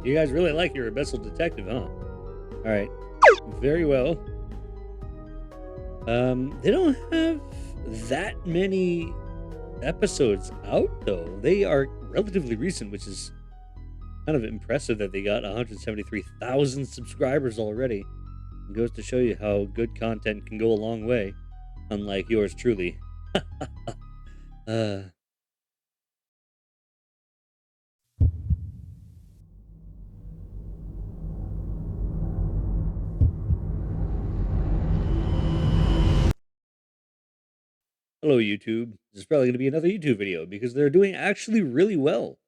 You guys really like your Abyssal Detective, huh? Alright. Very well. They don't have that many episodes out, though. They are relatively recent, which is kind of impressive that they got 173,000 subscribers already. It goes to show you how good content can go a long way, unlike yours truly. uh, Hello, YouTube. This is probably going to be another YouTube video because they're doing actually really well.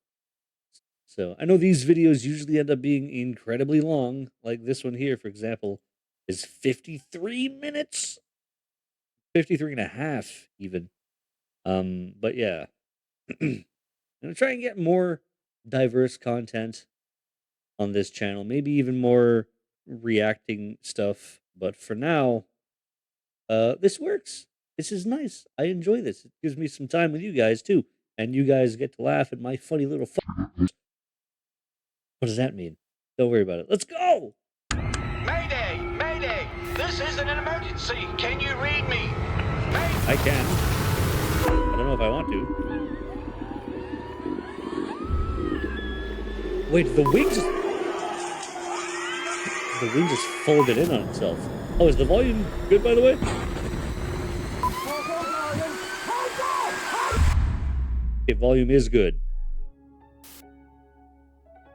So I know these videos usually end up being incredibly long, like this one here, for example, is 53 minutes, 53 and a half even. But yeah, I'm gonna try and get more diverse content on this channel, maybe even more reacting stuff. But for now, this works. This is nice. I enjoy this. It gives me some time with you guys too, and you guys get to laugh at my funny little. What does that mean? Don't worry about it. Let's go. Mayday! Mayday! This isn't an emergency. Can you read me? I can. I don't know if I want to. Wait, the wing just folded in on itself. Oh, is the volume good, by the way? Okay, volume is good.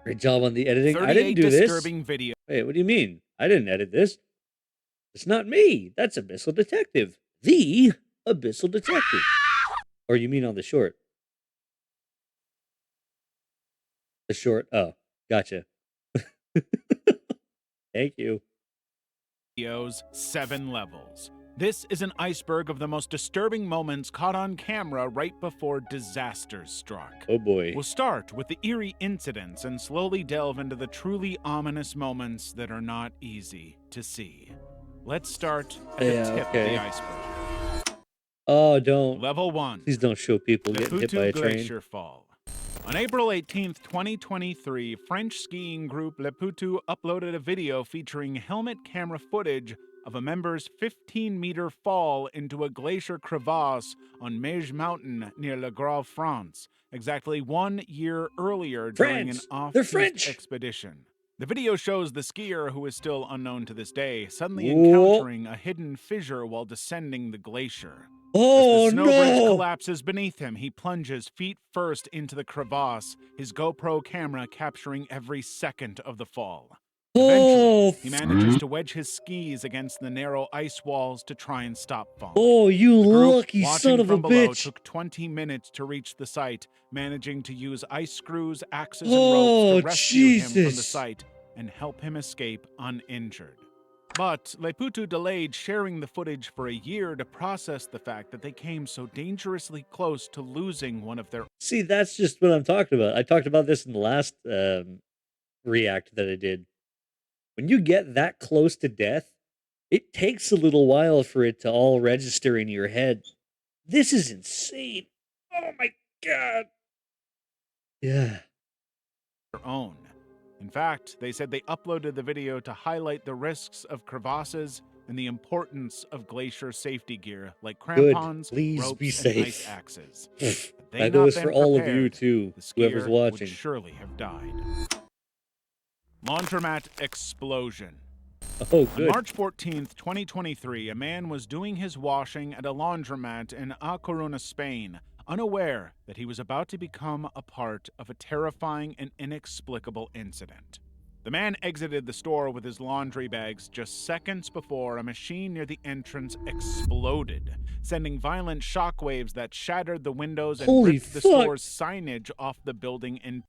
Great job on the editing. I didn't do this. Video. Wait, what do you mean? I didn't edit this. It's not me. That's Abyssal Detective. The Abyssal Detective. Or you mean on the short? The short. Oh, gotcha. Thank you. Videos 7 levels. This is an iceberg of the most disturbing moments caught on camera right before disasters struck. Oh boy. We'll start with the eerie incidents and slowly delve into the truly ominous moments that are not easy to see. Let's start at the tip of the iceberg. Oh, don't. Level 1. Please don't show people getting hit by a train. Glacier Fall. On April 18th, 2023, French skiing group Le Poutou uploaded a video featuring helmet camera footage of a member's 15-meter fall into a glacier crevasse on Meige Mountain near Le Grave, France, exactly 1 year earlier during an off-piste expedition. The video shows the skier, who is still unknown to this day, suddenly encountering a hidden fissure while descending the glacier. Oh, As the snow bridge collapses beneath him, he plunges feet first into the crevasse, his GoPro camera capturing every second of the fall. Eventually, he manages to wedge his skis against the narrow ice walls to try and stop falling. Oh, you lucky son of a bitch. Took 20 minutes to reach the site, managing to use ice screws, axes, and ropes to rescue him from the site and help him escape uninjured. But Le Poutou delayed sharing the footage for a year to process the fact that they came so dangerously close to losing one of their... See, that's just what I'm talking about. I talked about this in the last react that I did. When you get that close to death, it takes a little while for it to all register in your head. This is insane. Oh my god. Yeah. Their own. In fact, they said they uploaded the video to highlight the risks of crevasses and the importance of glacier safety gear like crampons, ropes, and ice axes. That goes for all of you too, whoever's watching. Would surely have died. Laundromat explosion. Oh, good. On March 14th, 2023, a man was doing his washing at a laundromat in A Coruña, Spain, unaware that he was about to become a part of a terrifying and inexplicable incident. The man exited the store with his laundry bags just seconds before a machine near the entrance exploded, sending violent shockwaves that shattered the windows and ripped the store's signage off the building in...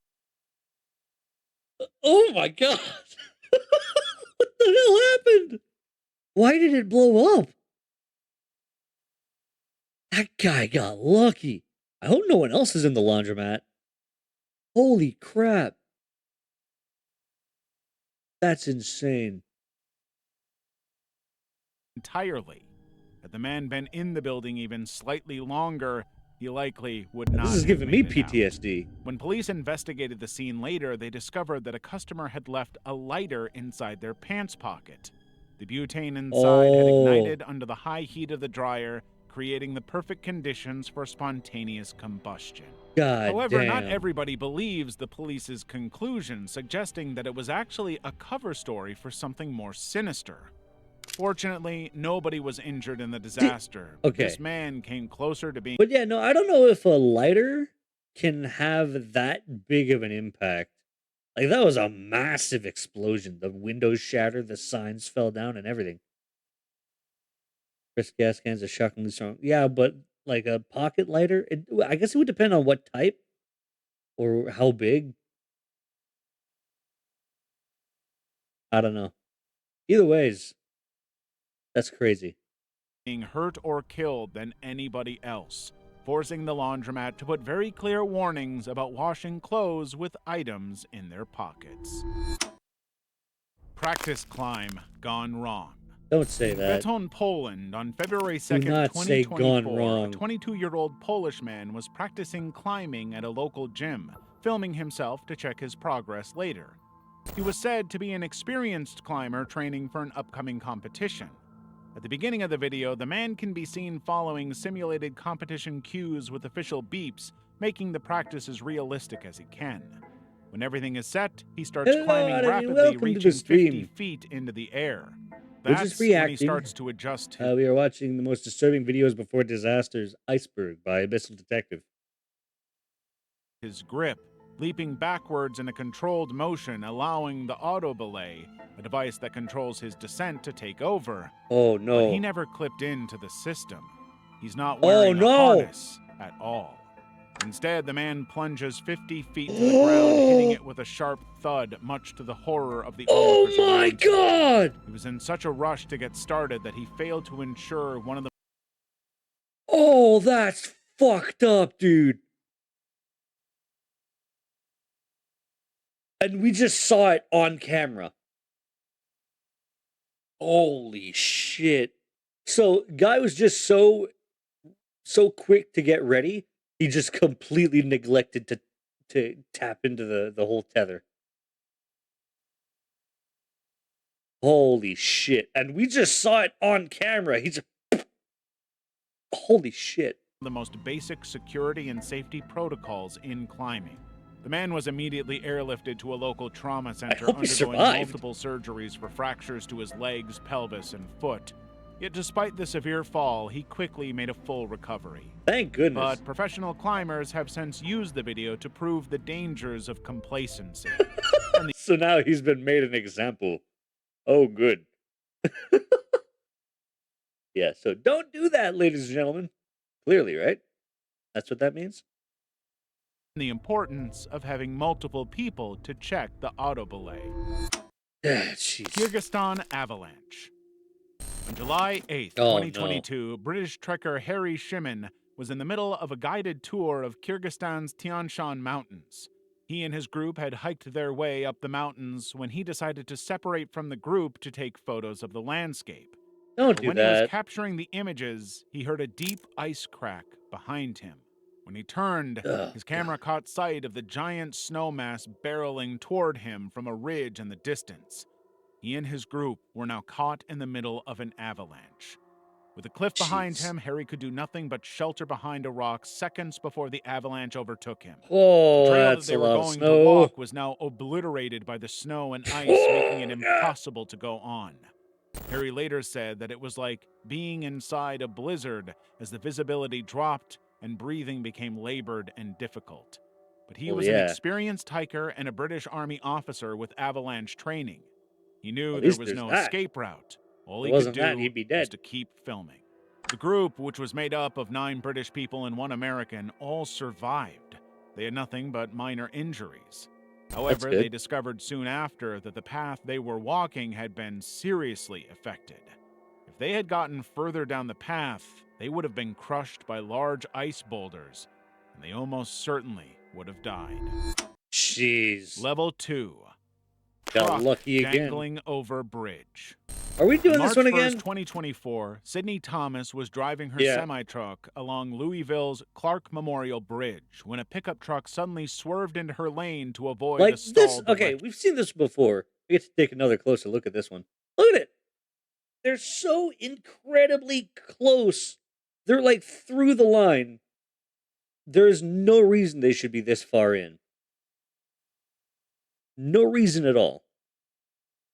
Oh my god! What the hell happened? Why did it blow up? That guy got lucky. I hope no one else is in the laundromat. Holy crap. That's insane. Entirely. Had the man been in the building even slightly longer, he likely would not This is have giving me made it out. PTSD. When police investigated the scene later, they discovered that a customer had left a lighter inside their pants pocket. The butane inside had ignited under the high heat of the dryer, creating the perfect conditions for spontaneous combustion. God However, not damn. everybody believes the police's conclusion, suggesting that it was actually a cover story for something more sinister. Fortunately, nobody was injured in the disaster. Okay. This man came closer to being... But yeah, no, I don't know if a lighter can have that big of an impact. Like, that was a massive explosion. The windows shattered, the signs fell down, and everything. Crisp gas cans are shockingly strong. Yeah, but like a pocket lighter, I guess it would depend on what type or how big. I don't know. Either ways, that's crazy. hurt or killed than anybody else, forcing the laundromat to put very clear warnings about washing clothes with items in their pockets. Practice climb gone wrong. Don't say that. Beton, Poland, on February 2nd, Do not say gone 2024, wrong. a 22-year-old Polish man was practicing climbing at a local gym, filming himself to check his progress later. He was said to be an experienced climber training for an upcoming competition. At the beginning of the video, the man can be seen following simulated competition cues with official beeps, making the practice as realistic as he can. When everything is set, he starts climbing rapidly, welcome to reaching the stream. 50 feet into the air. We're That's just when he reacting. starts to adjust his... We are watching the most disturbing videos before disasters, Iceberg by Abyssal Detective. his grip, leaping backwards in a controlled motion, allowing the auto belay, a device that controls his descent, to take over. Oh no. But he never clipped into the system. He's not wearing a harness at all. Instead, the man plunges 50 feet to the ground, hitting it with a sharp thud, much to the horror of the onlookers Oh my around him. god! He was in such a rush to get started that he failed to ensure one of the... Oh, that's fucked up, dude. And we just saw it on camera. Holy shit. So, guy was just so quick to get ready, he just completely neglected to tap into the whole tether. Holy shit. And we just saw it on camera. He's holy shit. The most basic security and safety protocols in climbing. The man was immediately airlifted to a local trauma center, hope he undergoing survived. multiple surgeries for fractures to his legs, pelvis, and foot. Yet despite the severe fall, he quickly made a full recovery. Thank goodness. But professional climbers have since used the video to prove the dangers of complacency. So now he's been made an example. Oh, good. Yeah, so don't do that, ladies and gentlemen. Clearly, right? That's what that means? The importance of having multiple people to check the auto belay. Jeez. Kyrgyzstan avalanche. On July 8th, Oh, 2022, British trekker Harry Shimon was in the middle of a guided tour of Kyrgyzstan's Tian Shan Mountains. He and his group had hiked their way up the mountains when he decided to separate from the group to take photos of the landscape. Don't But do when he was that. capturing the images, he heard a deep ice crack behind him. When he turned, Ugh, his camera caught sight of the giant snow mass barreling toward him from a ridge in the distance. He and his group were now caught in the middle of an avalanche. With a cliff behind Jeez. him, Harry could do nothing but shelter behind a rock seconds before the avalanche overtook him. Oh, The trail that that's they a were lot of going to snow. walk was now obliterated by the snow and ice, making it impossible to go on. Harry later said that it was like being inside a blizzard as the visibility dropped and breathing became labored and difficult. But he Well, was yeah. an experienced hiker and a British Army officer with avalanche training. He knew At there least was there's no that. escape route. All If he it could wasn't do that, he'd be was dead. to keep filming. The group, which was made up of 9 British people and 1 American, all survived. They had nothing but minor injuries. However, good. they discovered soon after that the path they were walking had been seriously affected. If they had gotten further down the path, they would have been crushed by large ice boulders, and they almost certainly would have died. Jeez. Level 2. Got Truck lucky again. dangling over bridge. Are we On doing this March one 1st, again? 2024, Sydney Thomas was driving her Yeah. semi-truck along Louisville's Clark Memorial Bridge when a pickup truck suddenly swerved into her lane to avoid a Like this, stalled okay, left. we've seen this before. We get to take another closer look at this one. Look at it. They're so incredibly close. They're like through the line. There's no reason they should be this far in. No reason at all.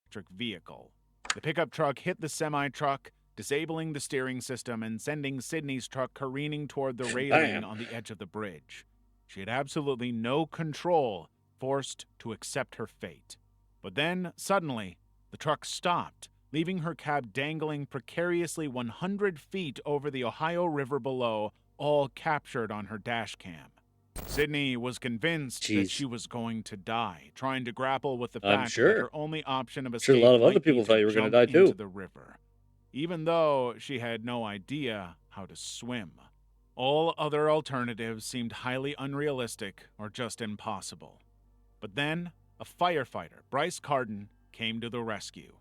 Electric vehicle. The pickup truck hit the semi-truck, disabling the steering system and sending Sydney's truck careening toward the railing Bam. on the edge of the bridge. She had absolutely no control, forced to accept her fate. But then, suddenly, the truck stopped, leaving her cab dangling precariously 100 feet over the Ohio River below, all captured on her dash cam. Sydney was convinced that Jeez. she was going to die, trying to grapple with the I'm fact sure. that her only option of I'm sure a escape lot of other might be people thought you were jump gonna die, too. into the river, even though she had no idea how to swim. All other alternatives seemed highly unrealistic or just impossible. But then, a firefighter, Bryce Carden, came to the rescue.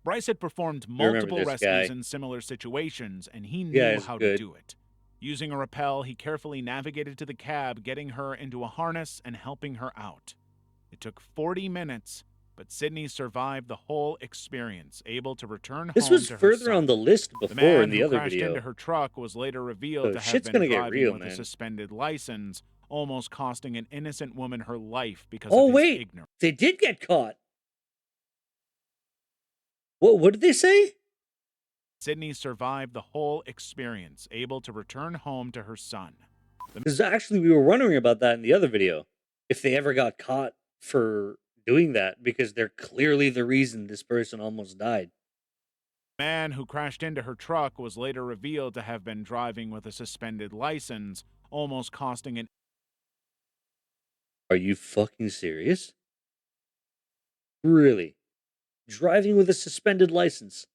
Bryce had performed You remember multiple this rescues guy. in similar situations, and he This knew guy's how to good. do it. Using a rappel, he carefully navigated to the cab, getting her into a harness and helping her out. It took 40 minutes, but Sydney survived the whole experience, able to return This home was to her further on son. the list The before in man the who other crashed into video. her truck was later revealed So to have shit's been gonna get driving real, with a man. suspended license, almost costing an innocent woman her life because Oh of his wait, ignorance. they did get caught. What did they say? Sydney survived the whole experience, able to return home to her son. Because actually, we were wondering about that in the other video. If they ever got caught for doing that, because they're clearly the reason this person almost died. The man who crashed into her truck was later revealed to have been driving with a suspended license, almost costing an Are you fucking serious? Really? Driving with a suspended license.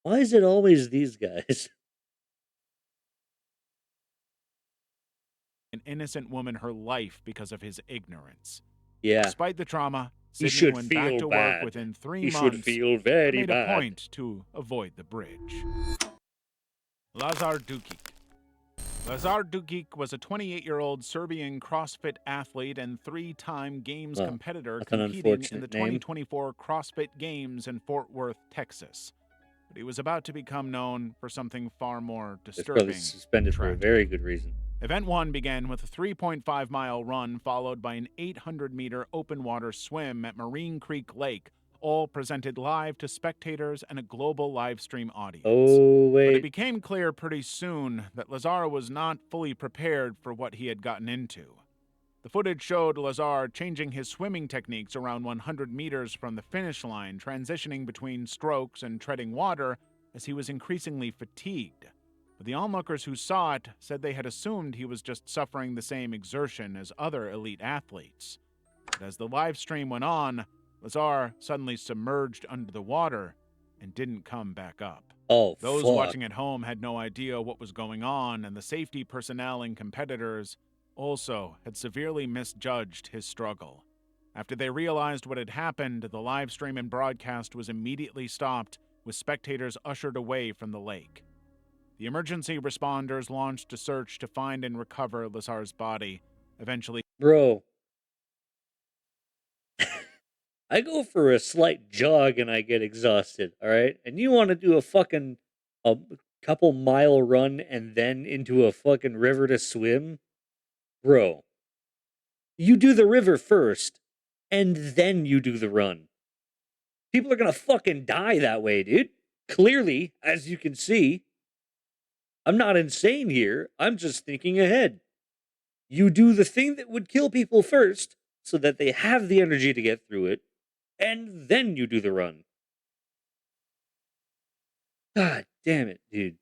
Why is it always these guys? innocent woman her life because of his ignorance. Yeah, Despite the trauma, he Sydney should went back feel to work bad. within 3 He should months feel and very made a bad. point to avoid the bridge. Lazar Dukic. Lazar Dukic was a 28-year-old Serbian CrossFit athlete and 3-time Games Well, competitor that's an competing in the unfortunate name. 2024 CrossFit Games in Fort Worth, Texas. But he was about to become known for something far more It's disturbing. probably suspended for a tragic. very good reason. Event 1 began with a 3.5-mile run followed by an 800-meter open-water swim at Marine Creek Lake, all presented live to spectators and a global live stream audience. Oh, But it wait. became clear pretty soon that Lazar was not fully prepared for what he had gotten into. The footage showed Lazar changing his swimming techniques around 100 meters from the finish line, transitioning between strokes and treading water as he was increasingly fatigued. But the onlookers who saw it said they had assumed he was just suffering the same exertion as other elite athletes. But as the live stream went on, Lazar suddenly submerged under the water and didn't come back up. Oh, Those fuck. watching at home had no idea what was going on, and the safety personnel and competitors also had severely misjudged his struggle. After they realized what had happened, the live stream and broadcast was immediately stopped, with spectators ushered away from the lake. The emergency responders launched a search to find and recover Lazar's body, eventually. Bro. I go for a slight jog and I get exhausted, all right? And you want to do a couple mile run and then into a fucking river to swim? Bro. You do the river first and then you do the run. People are going to fucking die that way, dude. Clearly, as you can see, I'm not insane here. I'm just thinking ahead. You do the thing that would kill people first so that they have the energy to get through it, and then you do the run. God damn it, dude.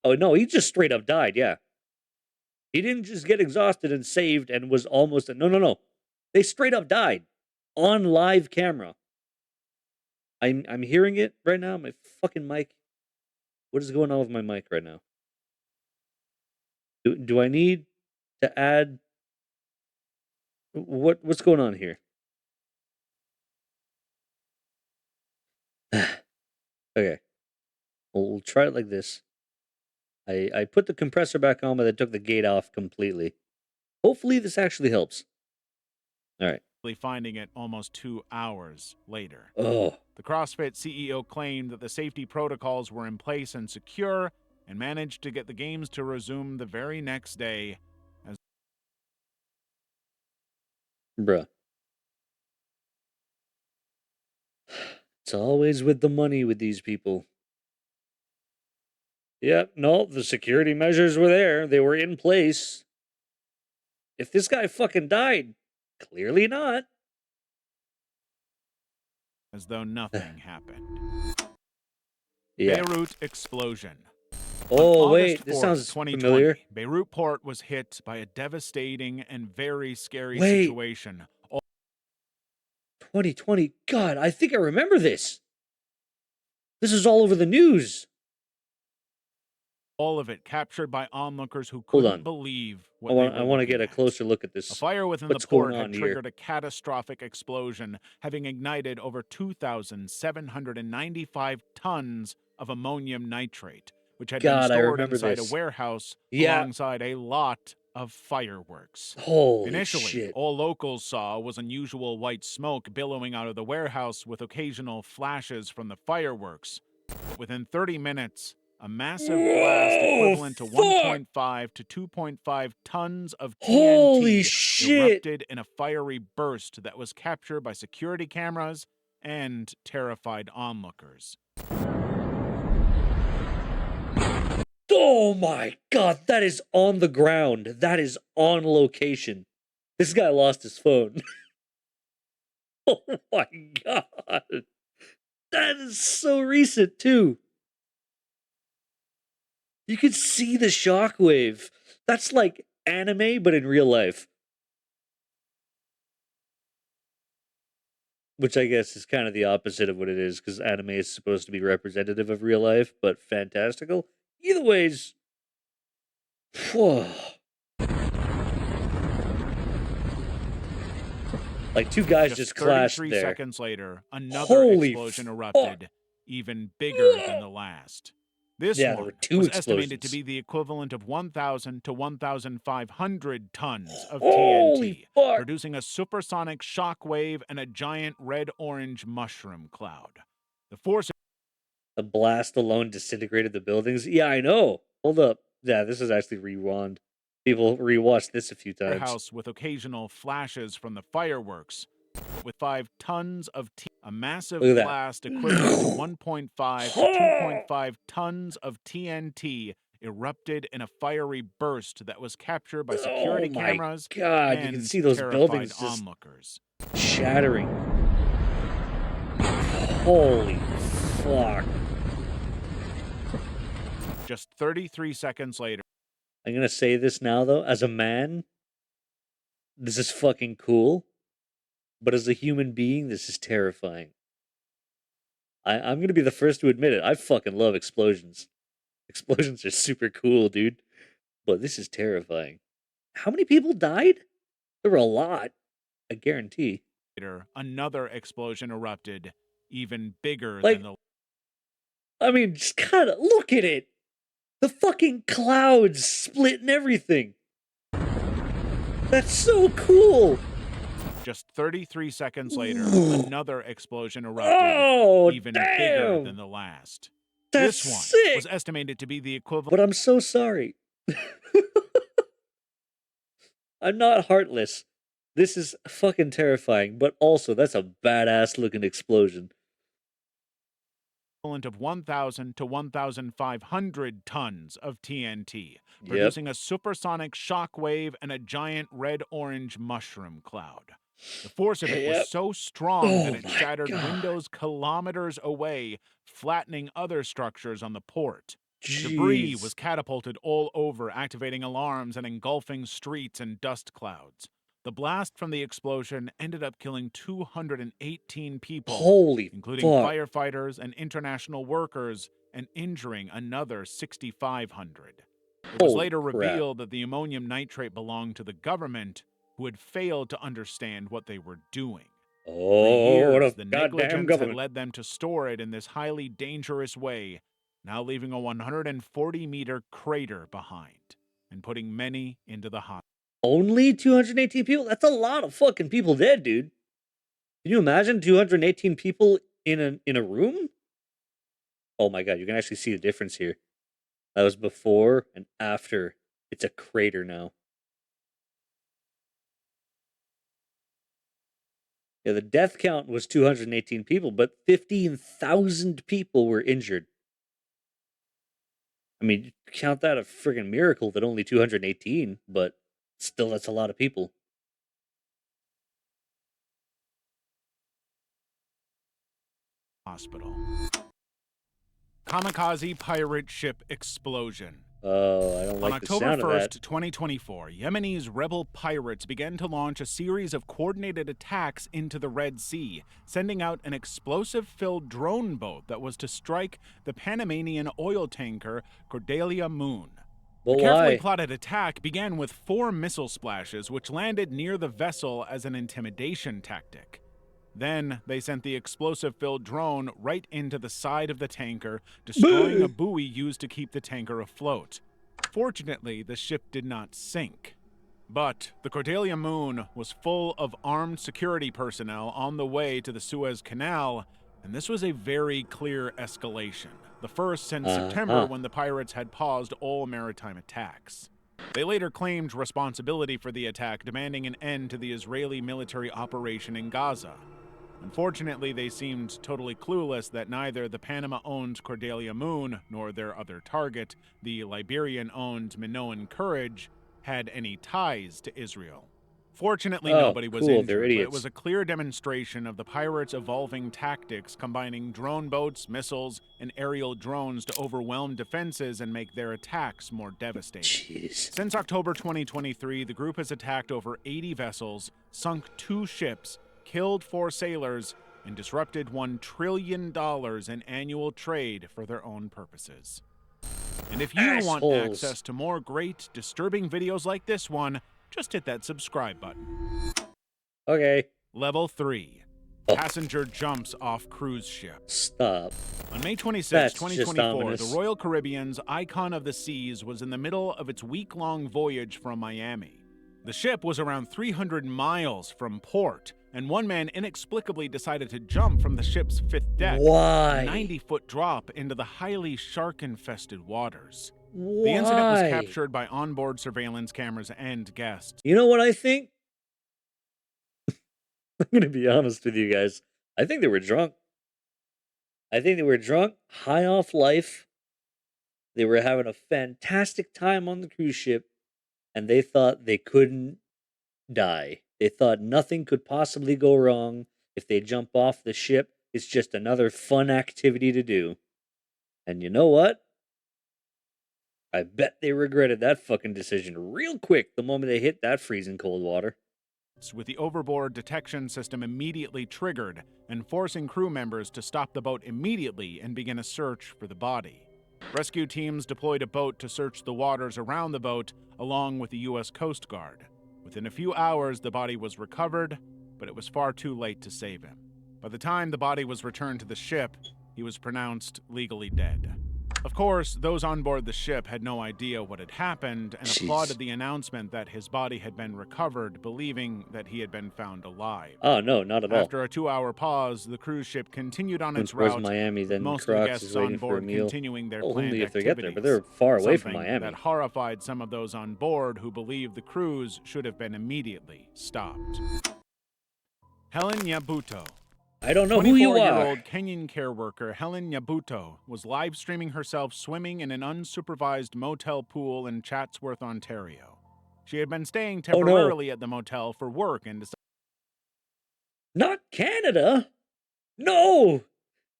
Oh, no, he just straight up died, yeah. He didn't just get exhausted and saved and was almost. No. They straight up died on live camera. I'm hearing it right now. My fucking mic. What is going on with my mic right now? Do I need to add What's going on here? Okay, we'll try it like this. I put the compressor back on, but I took the gate off completely. Hopefully, this actually helps. All right. Finding it almost 2 hours later. Oh, The CrossFit CEO claimed that the safety protocols were in place and secure and managed to get the games to resume the very next day. As bruh. It's always with the money with these people. Yep, no, the security measures were there. They were in place. If this guy fucking died, clearly not. though nothing happened. Yeah. Beirut explosion. On Oh, August wait, this 4th, sounds familiar. 2020, Beirut port was hit by a devastating and very scary Wait, situation. 2020. God, I think I remember this. This is all over the news. All of it captured by onlookers who Hold couldn't on. believe I what they want were I want to looking get a at. closer look at A this. fire within the What's going port had on here? triggered a catastrophic explosion, having ignited over 2,795 tons of ammonium nitrate, which had been God, I stored remember inside a this. warehouse Yeah. alongside a lot of fireworks. Holy Initially, shit. all locals saw was unusual white smoke billowing out of the warehouse with occasional flashes from the fireworks. But within 30 minutes, a massive blast Whoa, equivalent to fuck. 1.5 to 2.5 tons of Holy TNT shit. erupted in a fiery burst that was captured by security cameras and terrified onlookers. Oh my god, that is on the ground. That is on location. This guy lost his phone. Oh my god. That is so recent too. You can see the shockwave. That's like anime, but in real life. Which I guess is kind of the opposite of what it is, because anime is supposed to be representative of real life, but fantastical. Either ways, whoa. Like two guys just clashed 33 there. seconds later, another Holy explosion fuck. erupted, even bigger than the last. This Yeah, there were one two was estimated to explosions. be the equivalent of 1,000 to 1,500 tons of Holy TNT, fuck. producing a supersonic shock wave and a giant red-orange mushroom cloud. The force The blast alone disintegrated the buildings. Yeah, I know. Hold up. Yeah, this is actually rewound. People rewatched this a few times. warehouse with occasional flashes from the fireworks, with 5 tons of a massive Look at blast equivalent to that. 1.5 to 2.5 tons of TNT erupted in a fiery burst that was captured by Oh security my cameras god, you can and see those terrified buildings just onlookers. shattering. Holy fuck. Just 33 seconds later, I'm gonna say this now though, as a man, this is fucking cool. But as a human being, this is terrifying. I'm gonna be the first to admit it. I fucking love explosions. Explosions are super cool, dude. But this is terrifying. How many people died? There were a lot. I guarantee. another explosion erupted, even bigger than Like, the I mean, just kind of look at it. The fucking clouds split and everything. That's so cool. Just 33 seconds later, another explosion erupted, Oh, even bigger than damn. the last. That's This one was sick. estimated to be the equivalent But I'm so sorry. I'm not heartless. This is fucking terrifying, but also that's a badass looking explosion. of 1,000 to 1,500 tons of TNT, Yep. producing a supersonic shock wave and a giant red-orange mushroom cloud. The force of it was Yep. so strong that Oh it my shattered god. windows kilometers away, flattening other structures on the port. Debris Jeez. was catapulted all over, activating alarms and engulfing streets in dust clouds. The blast from the explosion ended up killing 218 people, Holy including fuck. firefighters and international workers, and injuring another 6,500. It was Holy later crap. revealed that the ammonium nitrate belonged to the government, who had failed to understand what they were doing. For Oh, what years, a the goddamn negligence had government. led them to store it in this highly dangerous way, now leaving a 140-meter crater behind and putting many into the hospital. Only 218 people? That's a lot of fucking people dead, dude. Can you imagine 218 people in a room? Oh my god, you can actually see the difference here. That was before and after. It's a crater now. Yeah, the death count was 218 people, but 15,000 people were injured. I mean, count that a friggin' miracle that only 218, but still, that's a lot of people. Hospital. Kamikaze pirate ship explosion. Oh, I don't On like the October sound of that. 1st, 2024, Yemenis rebel pirates began to launch a series of coordinated attacks into the Red Sea, sending out an explosive-filled drone boat that was to strike the Panamanian oil tanker Cordelia Moon. But The carefully why? plotted attack began with 4 missile splashes, which landed near the vessel as an intimidation tactic. Then they sent the explosive-filled drone right into the side of the tanker, destroying a buoy used to keep the tanker afloat. Fortunately, the ship did not sink. But the Cordelia Moon was full of armed security personnel on the way to the Suez Canal, and this was a very clear escalation, the first since September when the pirates had paused all maritime attacks. They later claimed responsibility for the attack, demanding an end to the Israeli military operation in Gaza. Unfortunately, they seemed totally clueless that neither the Panama-owned Cordelia Moon nor their other target, the Liberian-owned Minoan Courage, had any ties to Israel. Fortunately, Oh, nobody was cool. They're injured, but it idiots. was a clear demonstration of the pirates' evolving tactics, combining drone boats, missiles, and aerial drones to overwhelm defenses and make their attacks more devastating. Jeez. Since October 2023, the group has attacked over 80 vessels, sunk 2 ships, killed 4 sailors, and disrupted $1 trillion in annual trade for their own purposes. And if you want Assholes. access to more great, disturbing videos like this one, just hit that subscribe button. Okay. Level 3. Oh. Passenger jumps off cruise ship. Stop. On May 26, That's just 2024, ominous. the Royal Caribbean's Icon of the Seas was in the middle of its week-long voyage from Miami. The ship was around 300 miles from port, and one man inexplicably decided to jump from the ship's 5th deck, Why? a 90-foot drop into the highly shark-infested waters. Why? The incident was captured by onboard surveillance cameras and guests. You know what I think? I'm gonna be honest with you guys. I think they were drunk. I think they were drunk, high off life. They were having a fantastic time on the cruise ship, and they thought they couldn't die. They thought nothing could possibly go wrong if they jump off the ship. It's just another fun activity to do. And you know what? I bet they regretted that fucking decision real quick the moment they hit that freezing cold water. With the overboard detection system immediately triggered and forcing crew members to stop the boat immediately and begin a search for the body. Rescue teams deployed a boat to search the waters around the boat along with the U.S. Coast Guard. Within a few hours, the body was recovered, but it was far too late to save him. By the time the body was returned to the ship, he was pronounced legally dead. Of course, those on board the ship had no idea what had happened and applauded the announcement that his body had been recovered, believing that he had been found alive. Oh, no, not at all. After a 2-hour pause, the cruise ship continued on its towards route, Miami, then most of the Crocs guests is waiting on for a board meal. continuing their Well, planned only if they activities. get there, but they're far away from Something Miami. that horrified some of those on board who believed the cruise should have been immediately stopped. Helen Nyabuto. I don't know who you are. 24-year-old Kenyan care worker Helen Nyabuto was live streaming herself swimming in an unsupervised motel pool in Chatsworth, Ontario. She had been staying temporarily at the motel for work and decided. Not Canada. No,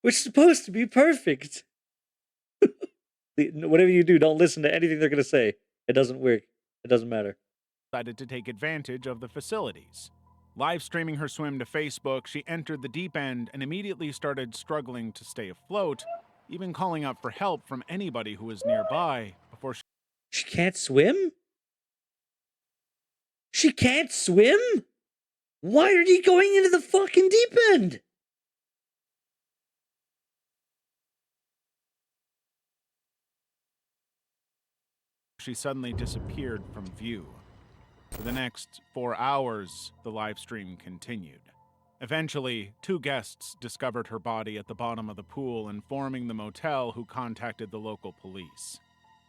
we're supposed to be perfect. Whatever you do, don't listen to anything they're gonna say. It doesn't work. It doesn't matter. Decided to take advantage of the facilities. Live streaming her swim to Facebook, she entered the deep end and immediately started struggling to stay afloat, even calling out for help from anybody who was nearby before She can't swim? She can't swim? Why are you going into the fucking deep end? She suddenly disappeared from view. For the next 4 hours, the live stream continued. Eventually, 2 guests discovered her body at the bottom of the pool, informing the motel, who contacted the local police.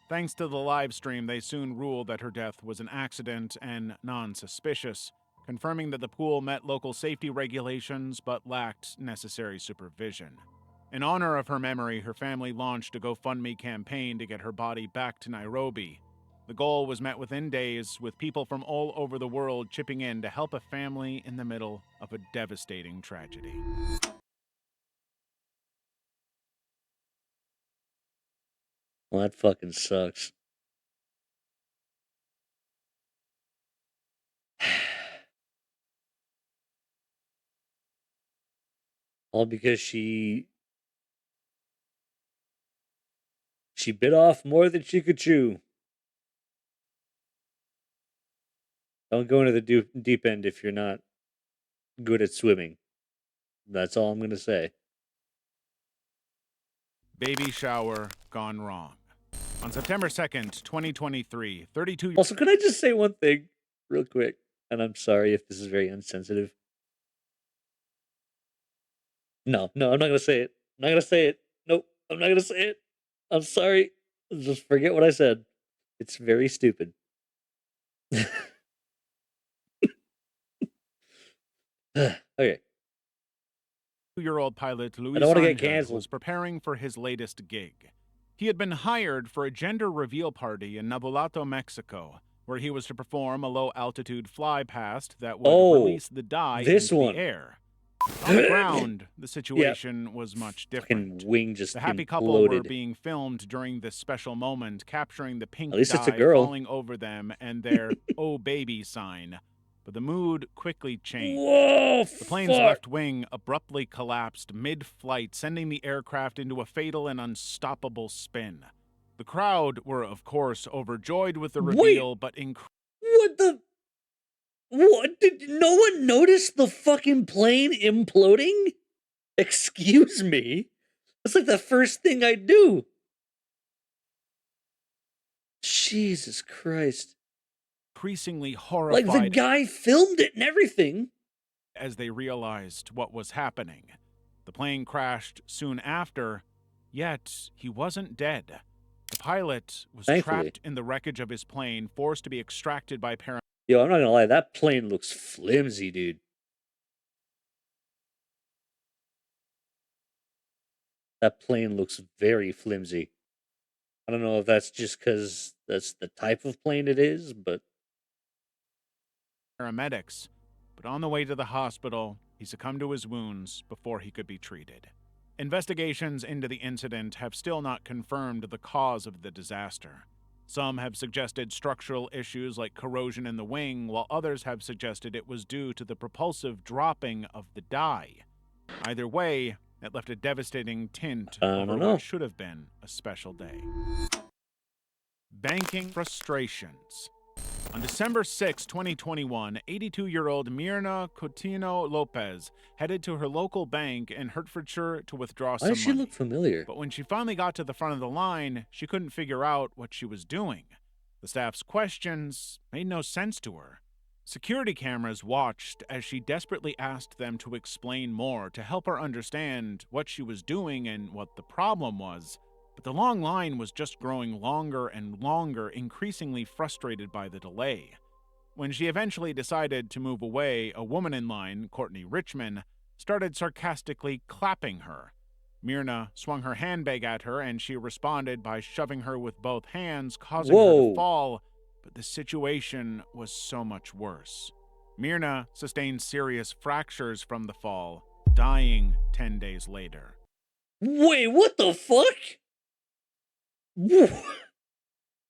Thanks to the live stream, they soon ruled that her death was an accident and non-suspicious, confirming that the pool met local safety regulations but lacked necessary supervision. In honor of her memory, her family launched a GoFundMe campaign to get her body back to Nairobi. The goal was met within days, with people from all over the world chipping in to help a family in the middle of a devastating tragedy. Well, that fucking sucks. All because she bit off more than she could chew. Don't go into the deep end if you're not good at swimming. That's all I'm going to say. Baby shower gone wrong. On September 2nd, 2023, 32... Also, can I just say one thing real quick? And I'm sorry if this is very insensitive. No, I'm not going to say it. I'm not going to say it. Nope, I'm not going to say it. I'm sorry. Just forget what I said. It's very stupid. Okay. 2-year-old pilot Louis I don't want to get Sanchez canceled. was preparing for his latest gig. He had been hired for a gender reveal party in Navolato, Mexico, where he was to perform a low-altitude fly past that would release the dye into the air. On the ground, the situation was much different. Fucking wing just The happy imploded. couple were being filmed during this special moment, capturing the pink At least dye it's a girl. falling over them and their "Oh baby" sign. But the mood quickly changed. Whoa, The plane's left wing abruptly collapsed mid-flight, sending the aircraft into a fatal and unstoppable spin. The crowd were, of course, overjoyed with the reveal, but what the? What? Did no one notice the fucking plane imploding? Excuse me? That's like the first thing I do. Jesus Christ. increasingly horrified. Like, the guy filmed it and everything. As they realized what was happening. The plane crashed soon after, yet he wasn't dead. The pilot was trapped in the wreckage of his plane, forced to be extracted by paramedics. Yo, I'm not gonna lie, that plane looks flimsy, dude. That plane looks very flimsy. I don't know if that's just because that's the type of plane it is, but... But on the way to the hospital, he succumbed to his wounds before he could be treated. Investigations into the incident have still not confirmed the cause of the disaster. Some have suggested structural issues like corrosion in the wing, while others have suggested it was due to the propulsive dropping of the dye. Either way, it left a devastating tint over what should have been a special day. Banking frustrations. On December 6, 2021, 82-year-old Mirna Coutinho Lopez headed to her local bank in Hertfordshire to withdraw some money. Why does she look familiar? But when she finally got to the front of the line, she couldn't figure out what she was doing. The staff's questions made no sense to her. Security cameras watched as she desperately asked them to explain more to help her understand what she was doing and what the problem was. But the long line was just growing longer and longer, increasingly frustrated by the delay. When she eventually decided to move away, a woman in line, Courtney Richmond, started sarcastically clapping her. Mirna swung her handbag at her, and she responded by shoving her with both hands, causing her to fall. But the situation was so much worse. Mirna sustained serious fractures from the fall, dying 10 days later. Wait, what the fuck?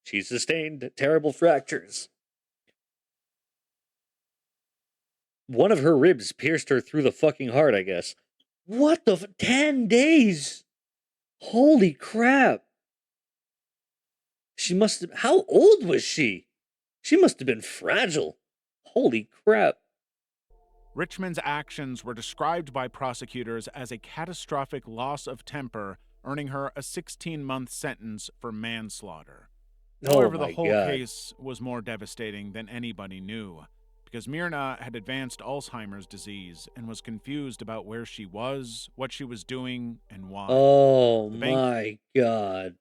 She sustained terrible fractures. One of her ribs pierced her through the fucking heart, I guess. What the 10 days? Holy crap. She must have... How old was she? She must have been fragile. Holy crap. Richmond's actions were described by prosecutors as a catastrophic loss of temper, earning her a 16-month sentence for manslaughter. Oh However, the my whole god. case was more devastating than anybody knew, because Myrna had advanced Alzheimer's disease and was confused about where she was, what she was doing, and why. Oh The bank my god.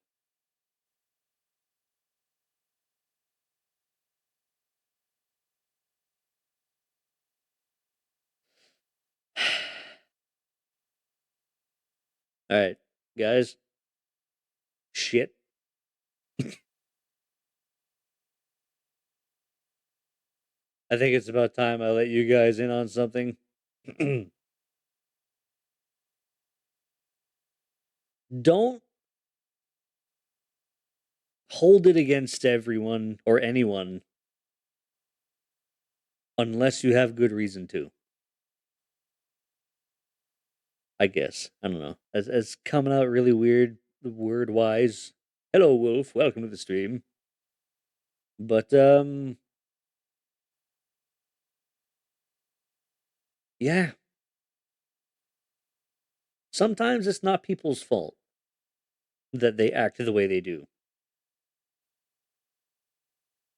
All right, guys. Shit. I think it's about time I let you guys in on something. Don't hold it against everyone or anyone unless you have good reason to. I guess. I don't know. As coming out really weird word wise. Hello, Wolf. Welcome to the stream. But yeah. Sometimes it's not people's fault that they act the way they do.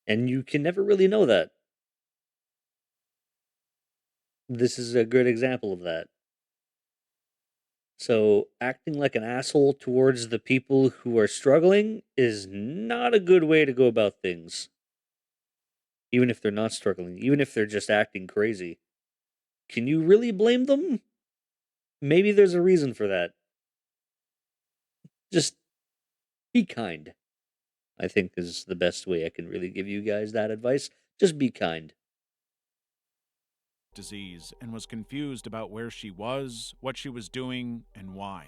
And you can never really know that. This is a good example of that. So, acting like an asshole towards the people who are struggling is not a good way to go about things. Even if they're not struggling, even if they're just acting crazy. Can you really blame them? Maybe there's a reason for that. Just be kind, I think is the best way I can really give you guys that advice. Just be kind. disease and was confused about where she was, what she was doing, and why.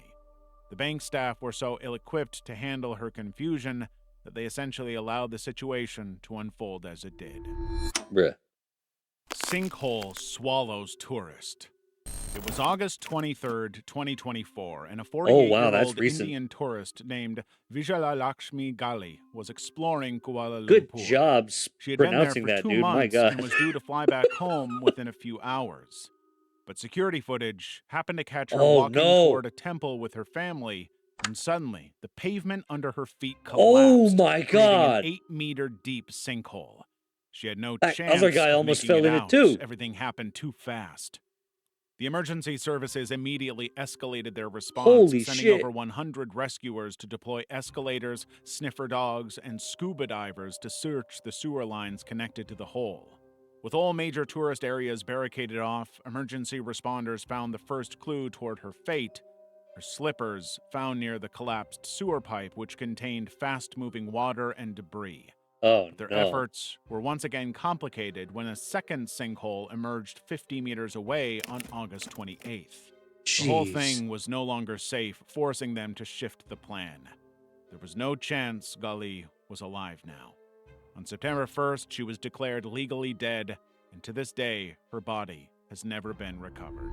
The bank staff were so ill equipped to handle her confusion that they essentially allowed the situation to unfold as it did. Bruh. Sinkhole swallows tourist. It was August 23rd, 2024, and a Oh, wow, that's 48-year-old recent. Indian tourist named Vijayalalakshmi Gali was exploring Kuala Good Lumpur. job She had been there pronouncing for that, 2 dude. My months and god. was due to fly back home within a few hours. But security footage happened to catch her Oh, walking no. toward a temple with her family, and suddenly the pavement under her feet Oh, collapsed, my creating an god. 8-meter deep sinkhole. She had no That other chance guy of almost making it fell in it, out. too. Everything happened too fast. The emergency services immediately escalated their response, Holy sending over shit. 100 rescuers to deploy escalators, sniffer dogs, and scuba divers to search the sewer lines connected to the hole. With all major tourist areas barricaded off, emergency responders found the first clue toward her fate: her slippers found near the collapsed sewer pipe, which contained fast-moving water and debris. Oh, Their no. efforts were once again complicated when a second sinkhole emerged 50 meters away on August 28th. The whole Jeez. thing was no longer safe, forcing them to shift the plan. There was no chance Gali was alive now. On September 1st, she was declared legally dead, and to this day, her body has never been recovered.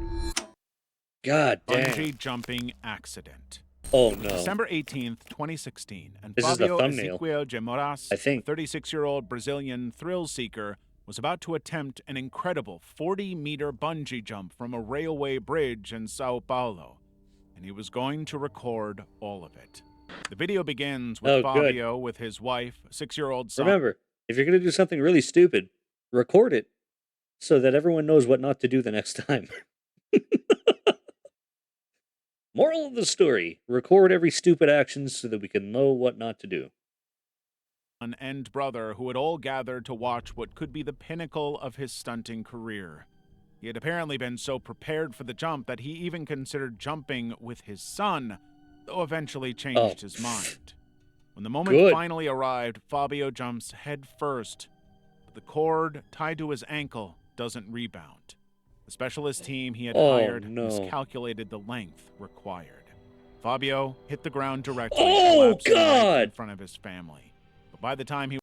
God damn. Bungee jumping accident. Oh, It was no. December 18th, 2016, and This is the Fabio thumbnail, Ezequiel de Moraes, I a think. 36-year-old Brazilian thrill seeker, was about to attempt an incredible 40-meter bungee jump from a railway bridge in Sao Paulo, and he was going to record all of it. The video begins with Oh, good. Fabio with his wife, 6-year-old son. Remember, if you're going to do something really stupid, record it so that everyone knows what not to do the next time. Moral of the story: record every stupid action so that we can know what not to do. And brother who had all gathered to watch what could be the pinnacle of his stunting career. He had apparently been so prepared for the jump that he even considered jumping with his son, though eventually changed his mind. When the moment Good. finally arrived, Fabio jumps head first, but the cord tied to his ankle doesn't rebound. The specialist team he had Oh, hired no. miscalculated the length required. Fabio hit the ground directly, Oh, collapsing right in God! front of his family. But by the time he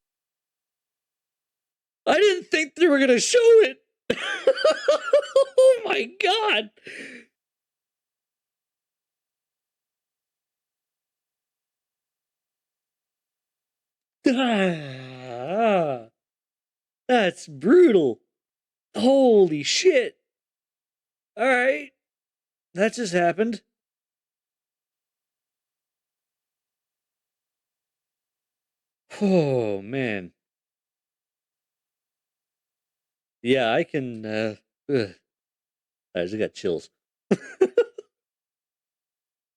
I didn't think they were going to show it! Oh my god! Ah, that's brutal. Holy shit! All right, that just happened. Oh man, yeah, I can. Ugh. I just got chills.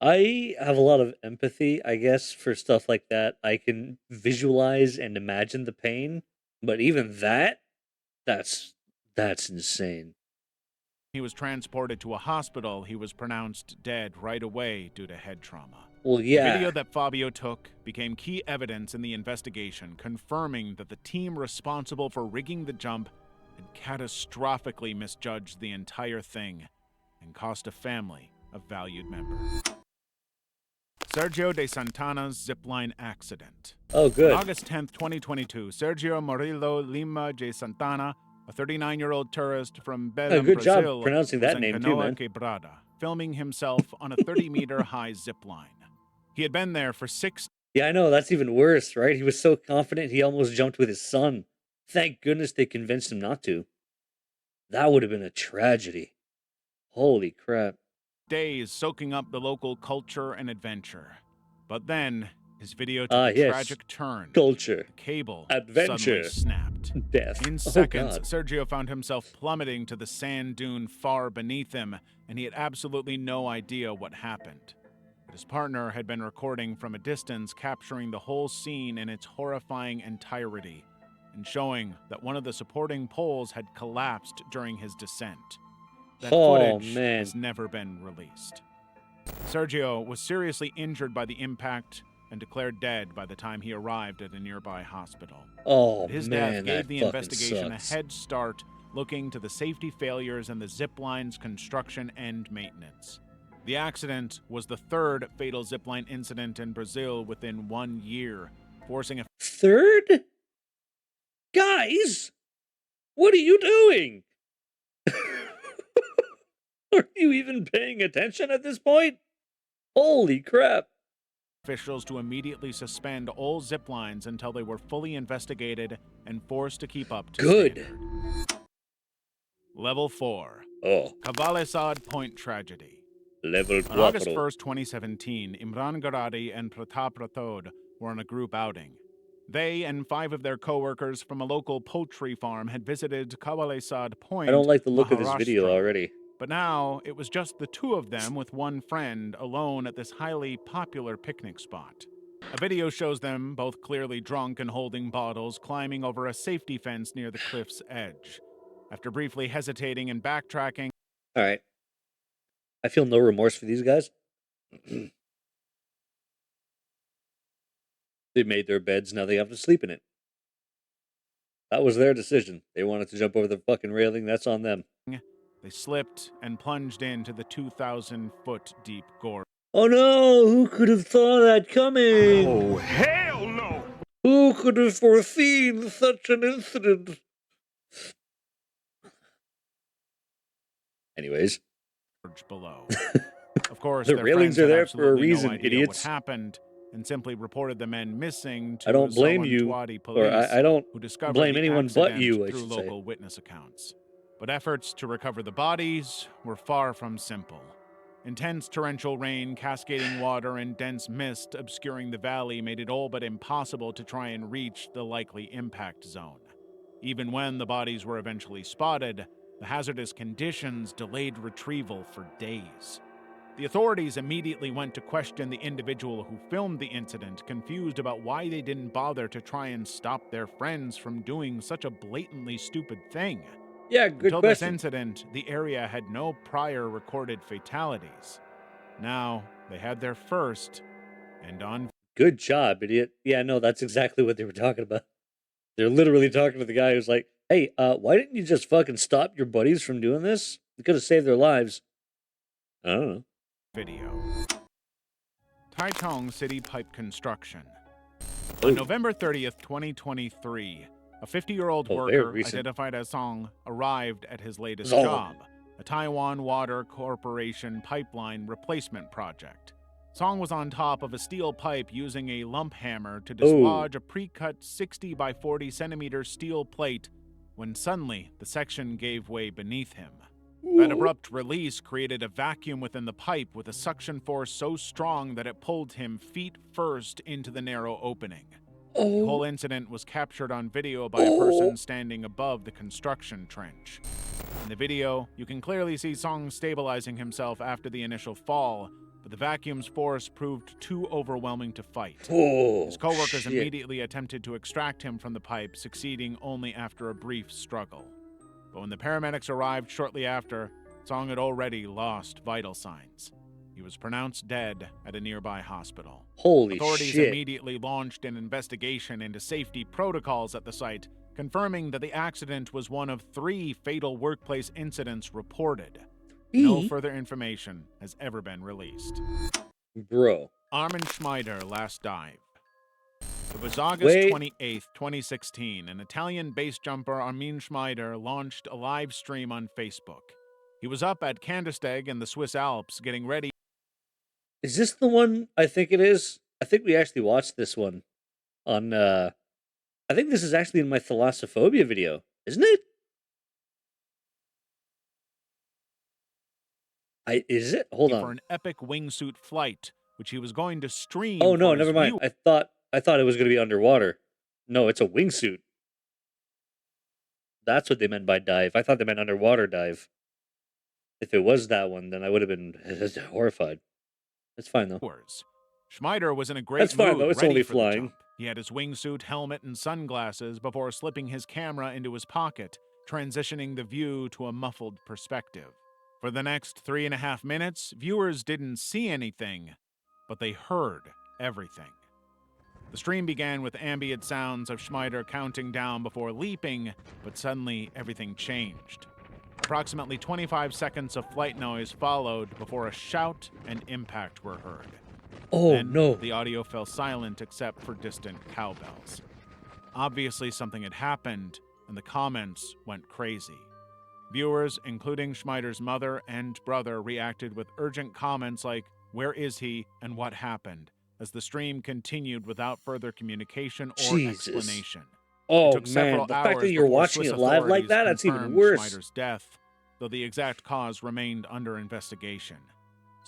I have a lot of empathy, I guess, for stuff like that. I can visualize and imagine the pain, but even that, that's that's insane. He was transported to a hospital. He was pronounced dead right away due to head trauma. Well, The video yeah. that Fabio took became key evidence in the investigation, confirming that the team responsible for rigging the jump had catastrophically misjudged the entire thing and cost a family a valued member. Sergio de Santana's zipline accident. Oh, On good. August 10th, 2022, Sergio Murillo Lima de Santana, a 39-year-old tourist from Belém, Good job Brazil, pronouncing was that in name too, Canoa man. Quebrada, filming himself on a 30-meter high zip line. He had been there for 6 Yeah, I know. That's even worse, right? He was so confident he almost jumped with his son. Thank goodness they convinced him not to. That would have been a tragedy. Holy crap. days soaking up the local culture and adventure. But then, his video took Ah, a yes. tragic turn. Culture. The cable suddenly Adventure. snapped. Death. In Oh, seconds, God. Sergio found himself plummeting to the sand dune far beneath him, and he had absolutely no idea what happened. But his partner had been recording from a distance, capturing the whole scene in its horrifying entirety, and showing that one of the supporting poles had collapsed during his descent. That Oh, footage man. has never been released. Sergio was seriously injured by the impact and declared dead by the time he arrived at a nearby hospital. Oh, His death man, gave that the fucking investigation sucks. a head start, looking to the safety failures and the zip line's construction and maintenance. The accident was the third fatal zipline incident in Brazil within 1 year, forcing a Third? Guys, what are you doing? Are you even paying attention at this point? Holy crap. officials to immediately suspend all zip lines until they were fully investigated and forced to keep up to Good. standard. Level 4. Oh, Cabalisad Point Tragedy. level On August 4. 1st, 2017, Imran Garadi and Pratap Rathod were on a group outing. They and 5 of their co-workers from a local poultry farm had visited Cabalisad Point, I don't like the look of this video Maharashtra. already. But now it was just the two of them with one friend alone at this highly popular picnic spot. A video shows them both clearly drunk and holding bottles, climbing over a safety fence near the cliff's edge. After briefly hesitating and backtracking, All right. I feel no remorse for these guys. They made their beds, now they have to sleep in it. That was their decision. They wanted to jump over the fucking railing, that's on them. they slipped and plunged into the 2,000-foot deep gorge. Oh no, who could have thought that coming? Oh, hell no! Who could have foreseen such an incident? Anyways, Below. Of course, the their railings friends are had there for a absolutely reason, no idea idiots. what happened and simply reported the men missing to I don't blame you, Sawantwadi or police, I don't who discovered blame the anyone but accident you, I through should say. local witness accounts. But efforts to recover the bodies were far from simple. Intense torrential rain, cascading water, and dense mist obscuring the valley made it all but impossible to try and reach the likely impact zone. Even when the bodies were eventually spotted, the hazardous conditions delayed retrieval for days. The authorities immediately went to question the individual who filmed the incident, confused about why they didn't bother to try and stop their friends from doing such a blatantly stupid thing. Yeah, good Until this question. incident, the area had no prior recorded fatalities. Now, they had their first, and on Good job, idiot. Yeah, no, that's exactly what they were talking about. They're literally talking to the guy who's like, hey, why didn't you just fucking stop your buddies from doing this? It could have saved their lives. I don't know. video. Taichung City Pipe Construction. Ooh. On November 30th, 2023, a 50-year-old Oh, very worker recent. identified as Song arrived at his latest Song. job, a Taiwan Water Corporation pipeline replacement project. Song was on top of a steel pipe using a lump hammer to dislodge a pre-cut 60 by 40 centimeter steel plate when suddenly the section gave way beneath him. That abrupt release created a vacuum within the pipe with a suction force so strong that it pulled him feet first into the narrow opening. The whole incident was captured on video by a person standing above the construction trench. In the video, you can clearly see Song stabilizing himself after the initial fall, but the vacuum's force proved too overwhelming to fight. His coworkers Shit. immediately attempted to extract him from the pipe, succeeding only after a brief struggle. But when the paramedics arrived shortly after, Song had already lost vital signs. He was pronounced dead at a nearby hospital. Holy Authorities shit. immediately launched an investigation into safety protocols at the site, confirming that the accident was one of 3 fatal workplace incidents reported. No further information has ever been released. Bro. Armin Schmeider last dive. It was August 28th, 2016, and Italian base jumper Armin Schmeider launched a live stream on Facebook. He was up at Kandersteg in the Swiss Alps getting ready. Is this the one I think it is? I think we actually watched this one on, I think this is actually in my thalassophobia video, isn't it? Is it? Hold for on. an epic wingsuit flight, which he was going to stream. Oh no, for his never mind. view- I thought it was going to be underwater. No, it's a wingsuit. That's what they meant by dive. I thought they meant underwater dive. If it was that one, then I would have been horrified. That's fine though. Schmeider was in a great That's fine mood, though. It's ready only for the flying. jump. He had his wingsuit, helmet, and sunglasses before slipping his camera into his pocket, transitioning the view to a muffled perspective. For the next 3.5 minutes, viewers didn't see anything, but they heard everything. The stream began with ambient sounds of Schmeider counting down before leaping, but suddenly everything changed. Approximately 25 seconds of flight noise followed before a shout and impact were heard. Oh Then, no. the audio fell silent except for distant cowbells. Obviously, something had happened, and the comments went crazy. Viewers, including Schmeider's mother and brother, reacted with urgent comments like, "Where is he and what happened?" as the stream continued without further communication or Jesus. explanation. Oh It took several man, the hours fact that you're before watching Swiss it live like authorities that, that's even confirmed worse. Schmeider's death, though the exact cause remained under investigation.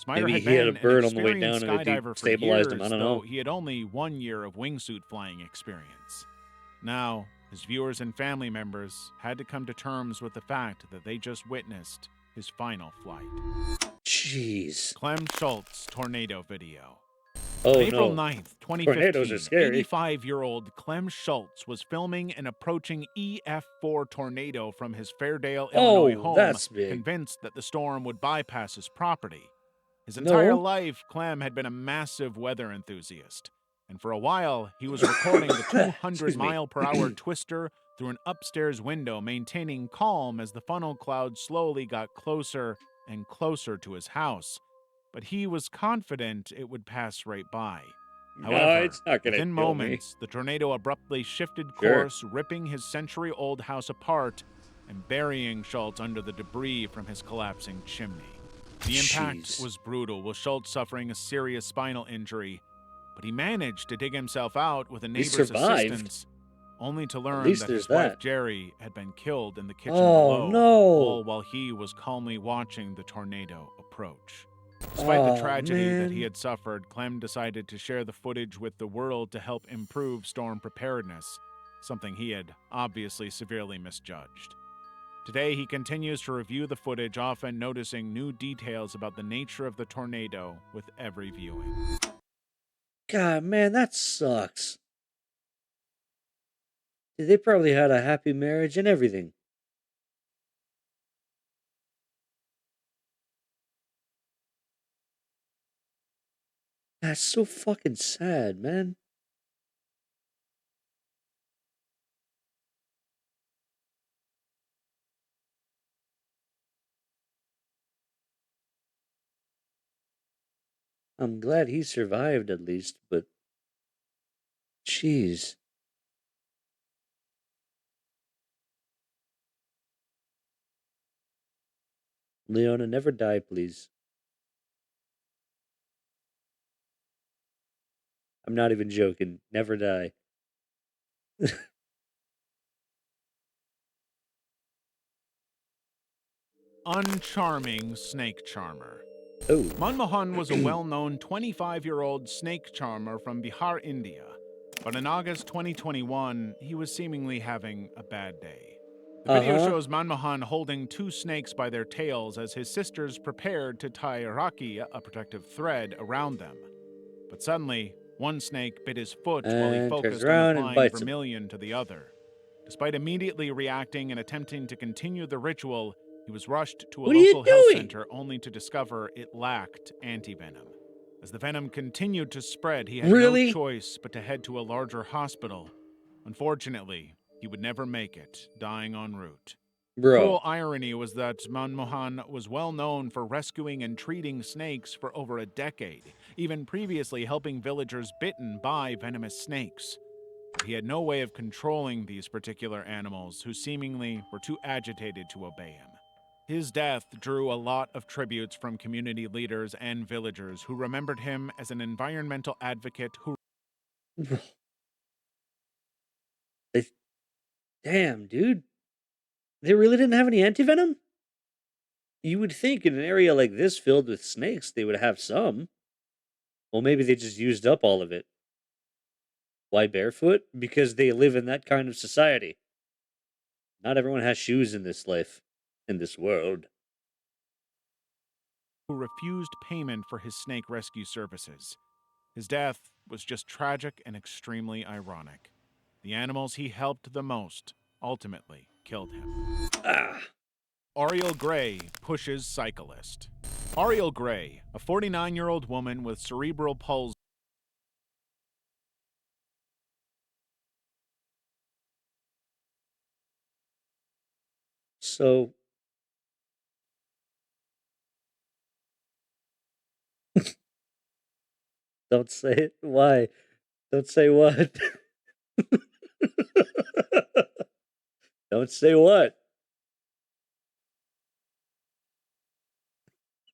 Schmeider Maybe had he had been a bird an on the way experienced down and it skydiver for years, destabilized him. I don't though know. he had only 1 year of wingsuit flying experience. Now, his viewers and family members had to come to terms with the fact that they just witnessed his final flight. Jeez. Clem Schultz tornado video. Oh On April no. 9th, Tornadoes 2015, are scary. 85-year-old Clem Schultz was filming an approaching EF4 tornado from his Fairdale, Illinois Oh, home, that's big. convinced that the storm would bypass his property. His entire No. life, Clem had been a massive weather enthusiast, and for a while, he was recording the 200-mile-per-hour twister through an upstairs window, maintaining calm as the funnel cloud slowly got closer and closer to his house. But he was confident it would pass right by. No, However, it's not gonna within kill me. moments, the tornado abruptly shifted Sure. course, ripping his century-old house apart and burying Schultz under the debris from his collapsing chimney. The impact Jeez. was brutal, with Schultz suffering a serious spinal injury, but he managed to dig himself out with a neighbor's survived. assistance, only to learn least that his there's wife that. Jerry had been killed in the kitchen Oh, below, no. all while he was calmly watching the tornado approach. Despite the Oh, tragedy that he man. had suffered, Clem decided to share the footage with the world to help improve storm preparedness, something he had obviously severely misjudged. Today, he continues to review the footage, often noticing new details about the nature of the tornado with every viewing. God, man, that sucks. They probably had a happy marriage and everything. That's so fucking sad, man. I'm glad he survived at least, but jeez. Leona, never die, please. I'm not even joking. Never die. uncharming snake charmer. Oh. Manmohan was a well-known 25-year-old snake charmer from Bihar, India. But in August 2021, he was seemingly having a bad day. The video Uh-huh. shows Manmohan holding two snakes by their tails as his sisters prepared to tie Raki, a protective thread, around them. But suddenly, one snake bit his foot while he And turns focused on around and applying bites him. vermilion to the other. Despite immediately reacting and attempting to continue the ritual, he was rushed to a What are you local health doing? center only to discover it lacked antivenom. As the venom continued to spread, he had Really? no choice but to head to a larger hospital. Unfortunately, he would never make it, dying en route. Bro. Cruel irony was that Manmohan was well known for rescuing and treating snakes for over a decade, even previously helping villagers bitten by venomous snakes. But he had no way of controlling these particular animals, who seemingly were too agitated to obey him. His death drew a lot of tributes from community leaders and villagers who remembered him as an environmental advocate who Damn, dude. They really didn't have any antivenom? You would think in an area like this filled with snakes, they would have some. Well, maybe they just used up all of it. Why barefoot? Because they live in that kind of society. Not everyone has shoes in this life, in this world. refused payment for his snake rescue services. His death was just tragic and extremely ironic. The animals he helped the most ultimately killed him. Ah. Ariel Gray pushes cyclist. Ariel Gray, a 49-year-old woman with cerebral palsy. So. Don't say it. Why? Don't say what? Don't say what?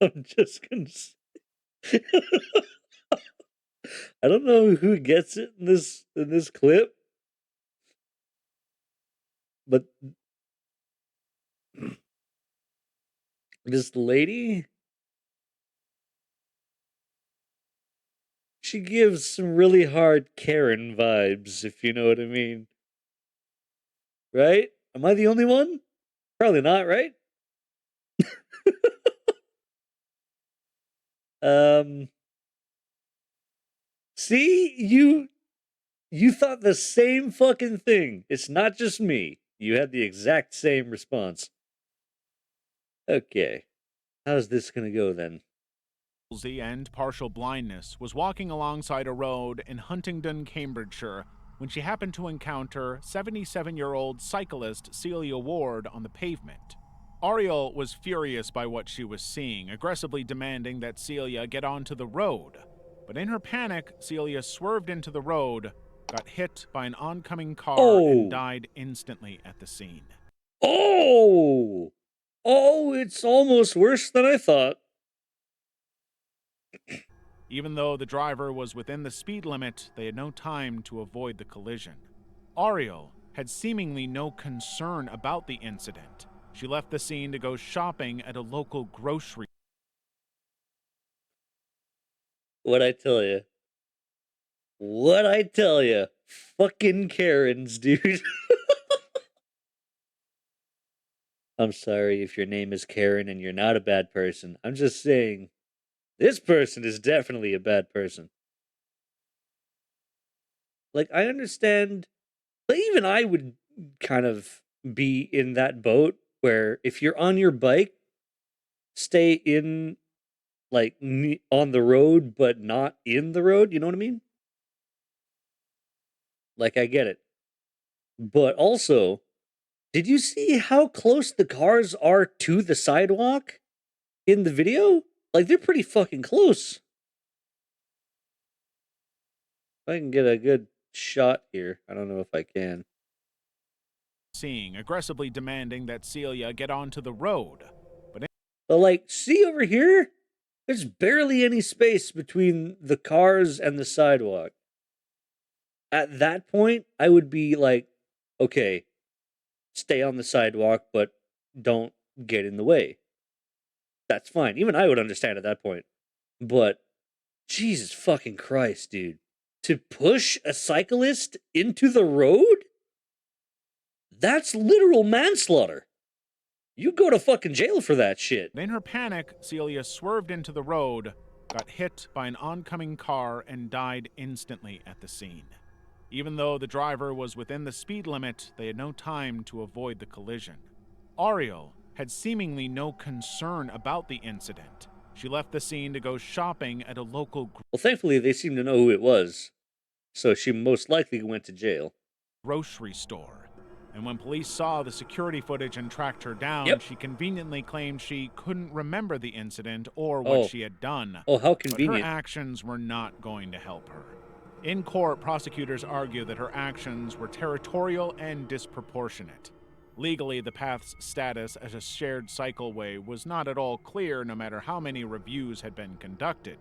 I'm just gonna. I don't know who gets it in this clip, but this lady, she gives some really hard Karen vibes, if you know what I mean. Right? Am I the only one? Probably not, right? Um. See, you thought the same fucking thing. It's not just me. You had the exact same response. Okay. How's this gonna go then? And partial blindness was walking alongside a road in Huntingdon, Cambridgeshire, when she happened to encounter 77-year-old cyclist Celia Ward on the pavement. Ariel was furious by what she was seeing, aggressively demanding that Celia get onto the road. But in her panic, Celia swerved into the road, got hit by an oncoming car, and died instantly at the scene. Oh! Oh, it's almost worse than I thought. Even though the driver was within the speed limit, they had no time to avoid the collision. Ariel had seemingly no concern about the incident. She left the scene to go shopping at a local grocery. What'd I tell you? What'd I tell you? Fucking Karens, dude. I'm sorry if your name is Karen and you're not a bad person. I'm just saying, this person is definitely a bad person. Like, I understand, but even I would kind of be in that boat where if you're on your bike, stay in, like, on the road, but not in the road. You know what I mean? Like, I get it. But also, did you see how close the cars are to the sidewalk in the video? Like, they're pretty fucking close. If I can get a good shot here. I don't know if I can. Seeing, aggressively demanding that Celia get onto the road. But, like, see over here? There's barely any space between the cars and the sidewalk. At that point, I would be like, okay, stay on the sidewalk, but don't get in the way. That's fine. Even I would understand at that point. But Jesus fucking Christ, dude. To push a cyclist into the road? That's literal manslaughter. You go to fucking jail for that shit. In her panic, Celia swerved into the road, got hit by an oncoming car, and died instantly at the scene. Even though the driver was within the speed limit, they had no time to avoid the collision. Ariel had seemingly no concern about the incident. She left the scene to go shopping at a local Well, thankfully, they seem to know who it was. So she most likely went to jail. grocery store. And when police saw the security footage and tracked her down, Yep. she conveniently claimed she couldn't remember the incident or what she had done. Oh, how But her convenient. actions were not going to help her. In court, prosecutors argue that her actions were territorial and disproportionate. Legally, the path's status as a shared cycleway was not at all clear, no matter how many reviews had been conducted.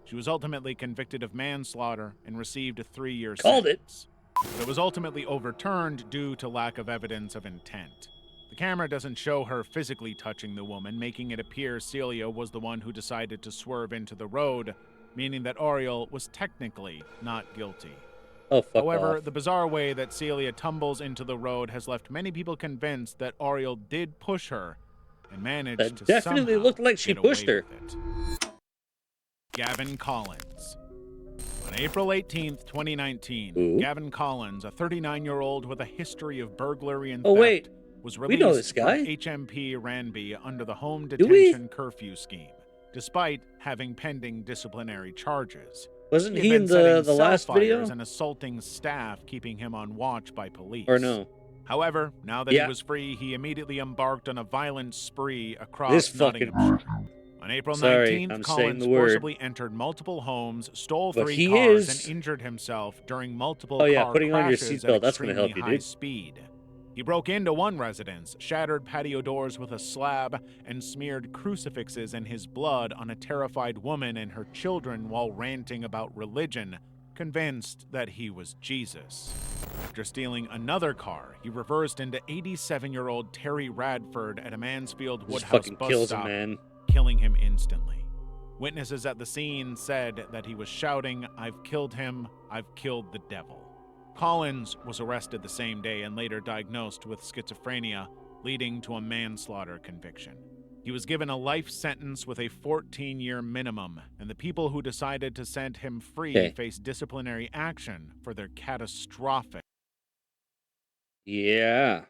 She was ultimately convicted of manslaughter and received a 3-year Called it. sentence. But it was ultimately overturned due to lack of evidence of intent. The camera doesn't show her physically touching the woman, making it appear Celia was the one who decided to swerve into the road, meaning that Ariel was technically not guilty. Oh, fuck However, off. the bizarre way that Celia tumbles into the road has left many people convinced that Ariel did push her and managed That to definitely somehow looked like she get away pushed her. with it. Gavin Collins. On April 18th, 2019, Who? Gavin Collins, a 39-year-old with a history of burglary and Oh, theft, wait. was We know released this guy. from HMP Ranby under the home Do we? detention curfew scheme, despite having pending disciplinary charges. Wasn't He he had in been setting the cell last fires video? and assaulting staff, keeping him on watch by police. Or no? However, now that Yeah. he was free, he immediately embarked on a violent spree across This fucking... Nottinghamshire. On April Sorry, 19th, I'm saying Collins the word. forcibly entered multiple homes, stole But 3 he cars, is- and injured himself during multiple Oh, yeah, car putting on your crashes seatbelt, at that's gonna extremely help you, high dude. speed. He broke into one residence, shattered patio doors with a slab, and smeared crucifixes in his blood on a terrified woman and her children while ranting about religion, convinced that he was Jesus. After stealing another car, he reversed into 87-year-old Terry Radford at a Mansfield Just Woodhouse fucking bus kills him, stop, man. killing him instantly. Witnesses at the scene said that he was shouting, "I've killed him, I've killed the devil." Collins was arrested the same day and later diagnosed with schizophrenia, leading to a manslaughter conviction. He was given a life sentence with a 14-year minimum, and the people who decided to set him free face disciplinary action for their catastrophic. Yeah.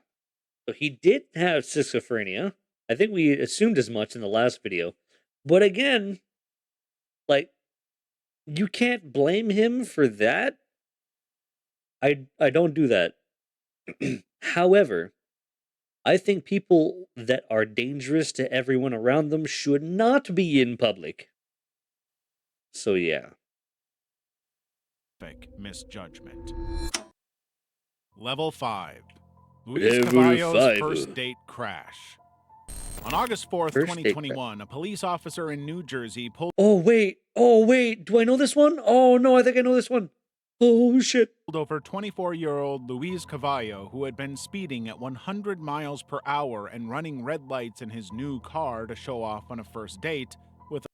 So he did have schizophrenia. I think we assumed as much in the last video. But again, like, you can't blame him for that. I don't do that. However, I think people that are dangerous to everyone around them should not be in public. So yeah. Misjudgment. Level 5. Luis Level Caballo's 5. first date crash. On August 4th, First date 2021, a police officer in New Jersey pulled Oh wait. Do I know this one? Oh no, I think I know this one. Oh shit. over 24-year-old Luis Cavallo, who had been speeding at 100 miles per hour and running red lights in his new car to show off on a first date with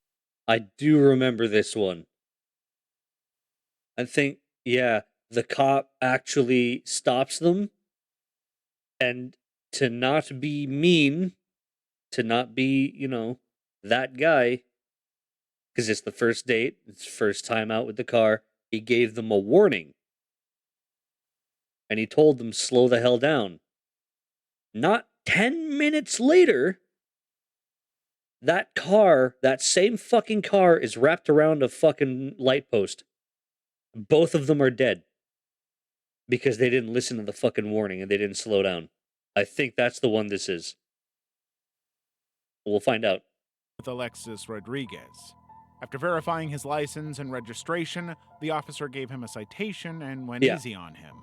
I do remember this one. I think, yeah, the cop actually stops them, and to not be mean, to not be, that guy, because it's the first date, it's first time out with the car, he gave them a warning. And he told them, slow the hell down. Not 10 minutes later, that car, that same fucking car, is wrapped around a fucking light post. Both of them are dead. Because they didn't listen to the fucking warning and they didn't slow down. I think that's the one this is. We'll find out. Alexis Rodriguez. After verifying his license and registration, the officer gave him a citation and went easy on him.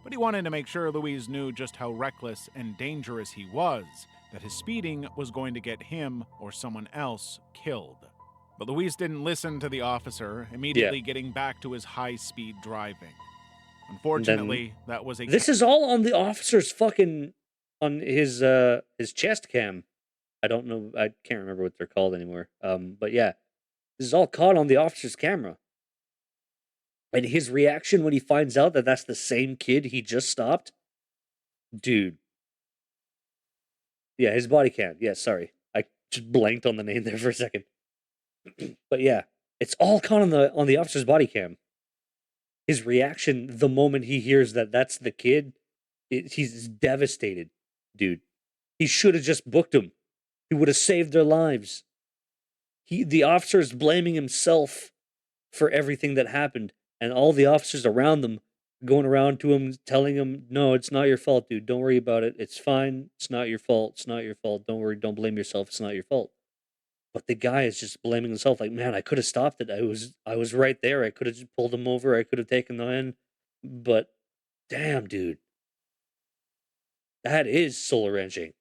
But he wanted to make sure Luis knew just how reckless and dangerous he was, that his speeding was going to get him or someone else killed. But Luis didn't listen to the officer, immediately getting back to his high-speed driving. Unfortunately, that was a... This is all on the officer's fucking... on his chest cam. I don't know. I can't remember what they're called anymore. But yeah, this is all caught on the officer's camera. And his reaction when he finds out that that's the same kid he just stopped, dude. Yeah, his body cam. Yeah, sorry, I just blanked on the name there for a second. But yeah, it's all caught on the officer's body cam. His reaction the moment he hears that that's the kid, he's devastated, dude. He should have just booked him. He would have saved their lives. The officer is blaming himself for everything that happened, and all the officers around them going around to him, telling him, "No, it's not your fault, dude. Don't worry about it. It's fine. It's not your fault. It's not your fault. Don't worry. Don't blame yourself. It's not your fault." But the guy is just blaming himself. Like, man, I could have stopped it. I was right there. I could have just pulled him over. I could have taken the in. But damn, dude, that is soul wrenching.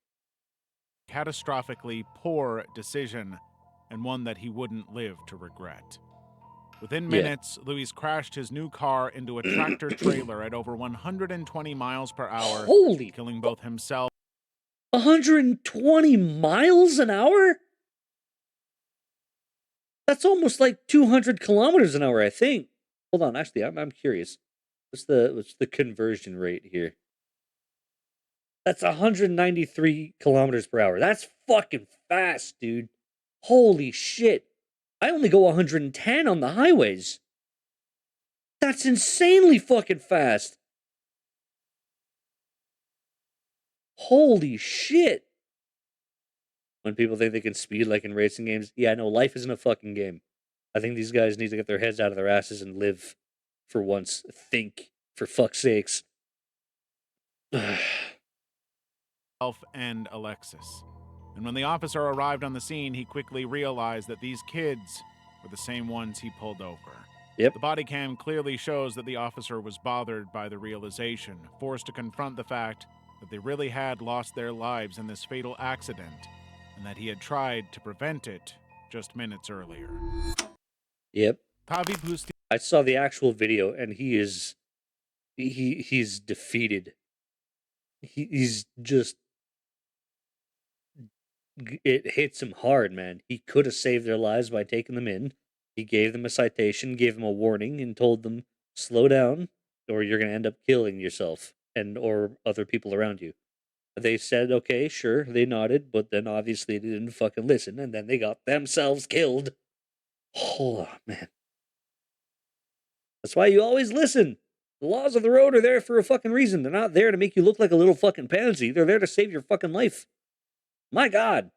Catastrophically poor decision, and one that he wouldn't live to regret. Within Yeah. minutes, Luis crashed his new car into a tractor trailer at over 120 miles per hour, Holy, killing both himself 120 miles an hour? That's almost like 200 kilometers an hour, I think. Hold on, actually, I'm curious. What's the conversion rate here? That's 193 kilometers per hour. That's fucking fast, dude. Holy shit. I only go 110 on the highways. That's insanely fucking fast. Holy shit. When people think they can speed like in racing games, yeah, no, life isn't a fucking game. I think these guys need to get their heads out of their asses and live for once. Think, for fuck's sakes. and Alexis. And when the officer arrived on the scene, he quickly realized that these kids were the same ones he pulled over. Yep. The body cam clearly shows that the officer was bothered by the realization, forced to confront the fact that they really had lost their lives in this fatal accident, and that he had tried to prevent it just minutes earlier. Yep. Tavi Pusti I saw the actual video, and he's defeated. He's just, it hits him hard, man. He could have saved their lives by taking them in. He gave them a citation, gave them a warning, and told them, slow down, or you're going to end up killing yourself and or other people around you. They said, okay, sure. They nodded, but then obviously they didn't fucking listen, and then they got themselves killed. Oh, man. That's why you always listen. The laws of the road are there for a fucking reason. They're not there to make you look like a little fucking pansy. They're there to save your fucking life. My God.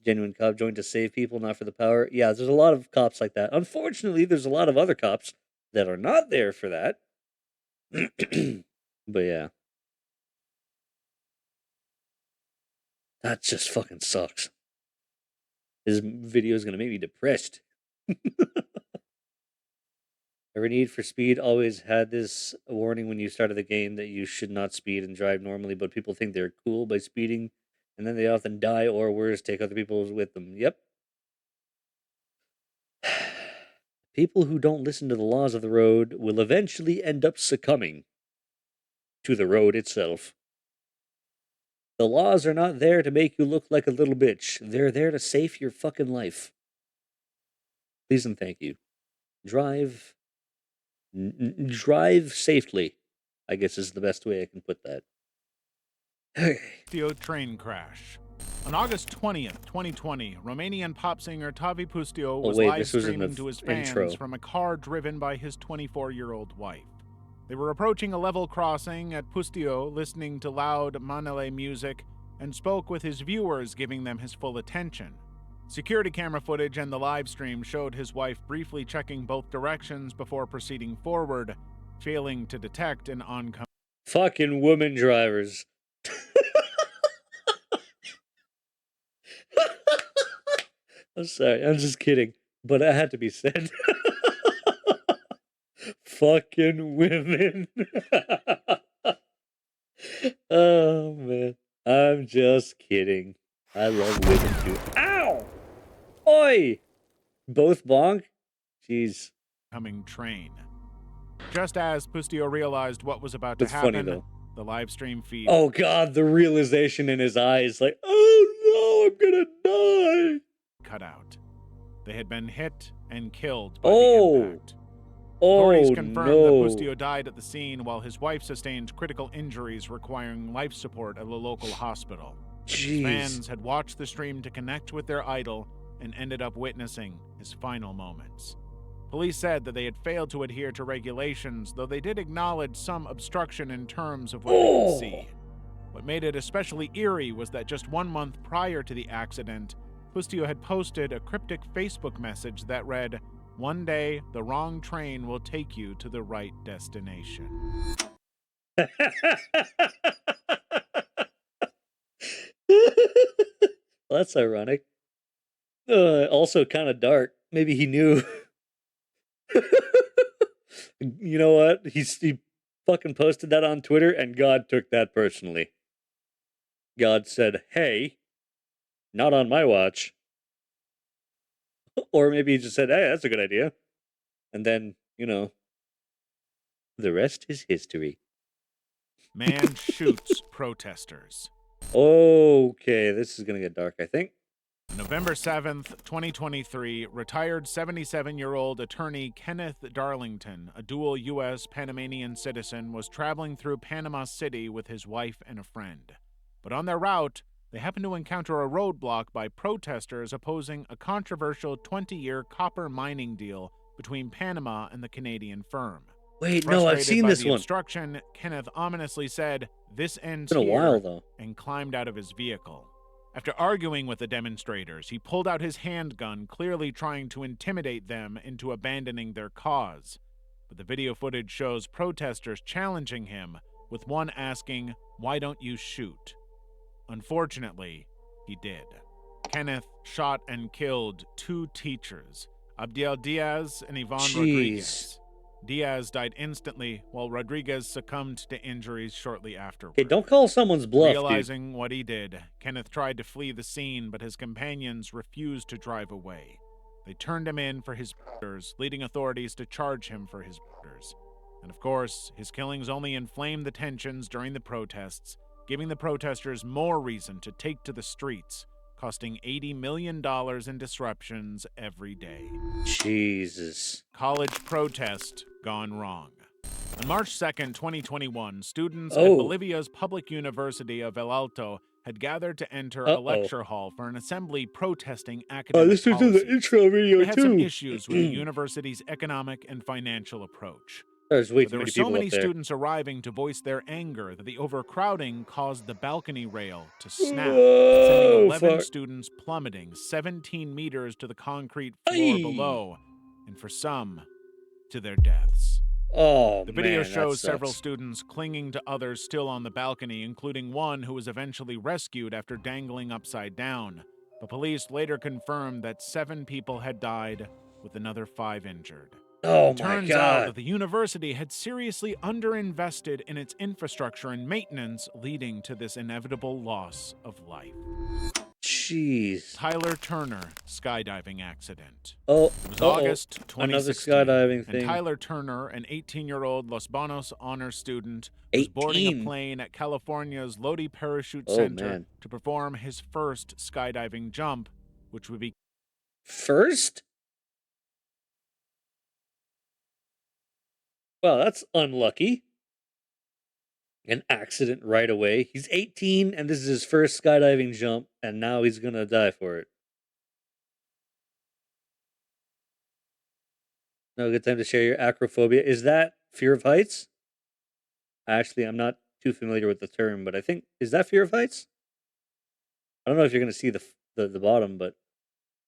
Genuine cop joined to save people, not for the power. Yeah, there's a lot of cops like that. Unfortunately, there's a lot of other cops that are not there for that. But yeah. That just fucking sucks. This video is going to make me depressed. Every Need for Speed always had this warning when you started the game that you should not speed and drive normally, but people think they're cool by speeding, and then they often die or worse, take other people with them. Yep. People who don't listen to the laws of the road will eventually end up succumbing to the road itself. The laws are not there to make you look like a little bitch. They're there to save your fucking life. Please and thank you. Drive safely, I guess is the best way I can put that. Pustio train crash. On August 20th, 2020, Romanian pop singer Tavi Pustio was live streaming to his fans from a car driven by his 24-year-old wife. They were approaching a level crossing at Pustio, listening to loud Manele music, and spoke with his viewers, giving them his full attention. Security camera footage and the live stream showed his wife briefly checking both directions before proceeding forward, failing to detect an oncoming. Fucking woman drivers. I'm sorry, I'm just kidding, but it had to be said. Fucking women. Oh, man. I'm just kidding. I love women too. Ow! Oi! Both bonk? Jeez. Coming train. Just as Pustio realized what was about to It's happen, funny, though. the live stream feed Oh god, the realization in his eyes, like, oh no, I'm gonna die. cut out. They had been hit and killed by the Oh, impact. Authorities oh confirmed that no. Pustio died at the scene while his wife sustained critical injuries requiring life support at a local hospital. His Jeez. fans had watched the stream to connect with their idol and ended up witnessing his final moments. Police said that they had failed to adhere to regulations, though they did acknowledge some obstruction in terms of what they could see. What made it especially eerie was that just 1 month prior to the accident, Pustio had posted a cryptic Facebook message that read, "One day, the wrong train will take you to the right destination." Well, that's ironic. Also kind of dark. Maybe he knew. You know what? He fucking posted that on Twitter, and God took that personally. God said, "Hey, not on my watch." Or maybe he just said, "Hey, that's a good idea." And then, the rest is history. Man shoots protesters. Okay, this is gonna get dark, I think. On November 7th, 2023, retired 77-year-old attorney Kenneth Darlington, a dual U.S. Panamanian citizen, was traveling through Panama City with his wife and a friend. But on their route, they happened to encounter a roadblock by protesters opposing a controversial 20-year copper mining deal between Panama and the Canadian firm. Wait, no, I've Frustrated seen by this the one. obstruction, Kenneth ominously said, "This ends It's been a here," while, though. and climbed out of his vehicle. After arguing with the demonstrators, he pulled out his handgun, clearly trying to intimidate them into abandoning their cause. But the video footage shows protesters challenging him, with one asking, "Why don't you shoot?" Unfortunately, he did. Kenneth shot and killed 2 teachers, Abdiel Diaz and Yvonne Jeez. Rodriguez. Diaz died instantly, while Rodriguez succumbed to injuries shortly afterward. Hey, don't call someone's bluff, Realizing what he did, Kenneth tried to flee the scene, but his companions refused to drive away. They turned him in for his murders, leading authorities to charge him for his murders. And of course, his killings only inflamed the tensions during the protests, giving the protesters more reason to take to the streets, costing $80 million in disruptions every day. Jesus. College protest gone wrong. On March 2nd, 2021, students Oh. at Bolivia's public university of El Alto had gathered to enter a Uh-oh. lecture hall for an assembly protesting academic This is in the policies. intro video, They had some too. issues with the university's economic and financial approach. There's way But too there were many so people many up there. students arriving to voice their anger that the overcrowding caused the balcony rail to snap, Whoa, sending 11 fuck. students plummeting 17 meters to the concrete floor Aye. below, and for some, to their deaths. Oh, The video man, shows that several sucks. students clinging to others still on the balcony, including one who was eventually rescued after dangling upside down. But police later confirmed that 7 people had died, with another 5 injured. Oh, It my turns out that God. the university had seriously underinvested in its infrastructure and maintenance, leading to this inevitable loss of life. Jeez. Tyler Turner skydiving accident. Oh, It was uh-oh. August 2016. Another skydiving thing. And Tyler Turner, an 18-year-old Los Banos honor student, was boarding 18? a plane at California's Lodi Parachute Oh, Center man. to perform his first skydiving jump, which would be First? Well, that's unlucky. An accident right away. He's 18, and this is his first skydiving jump, and now he's gonna die for it. No good time to share your acrophobia. Is that fear of heights? Actually, I'm not too familiar with the term, but I think, is that fear of heights? I don't know if you're gonna see the bottom, but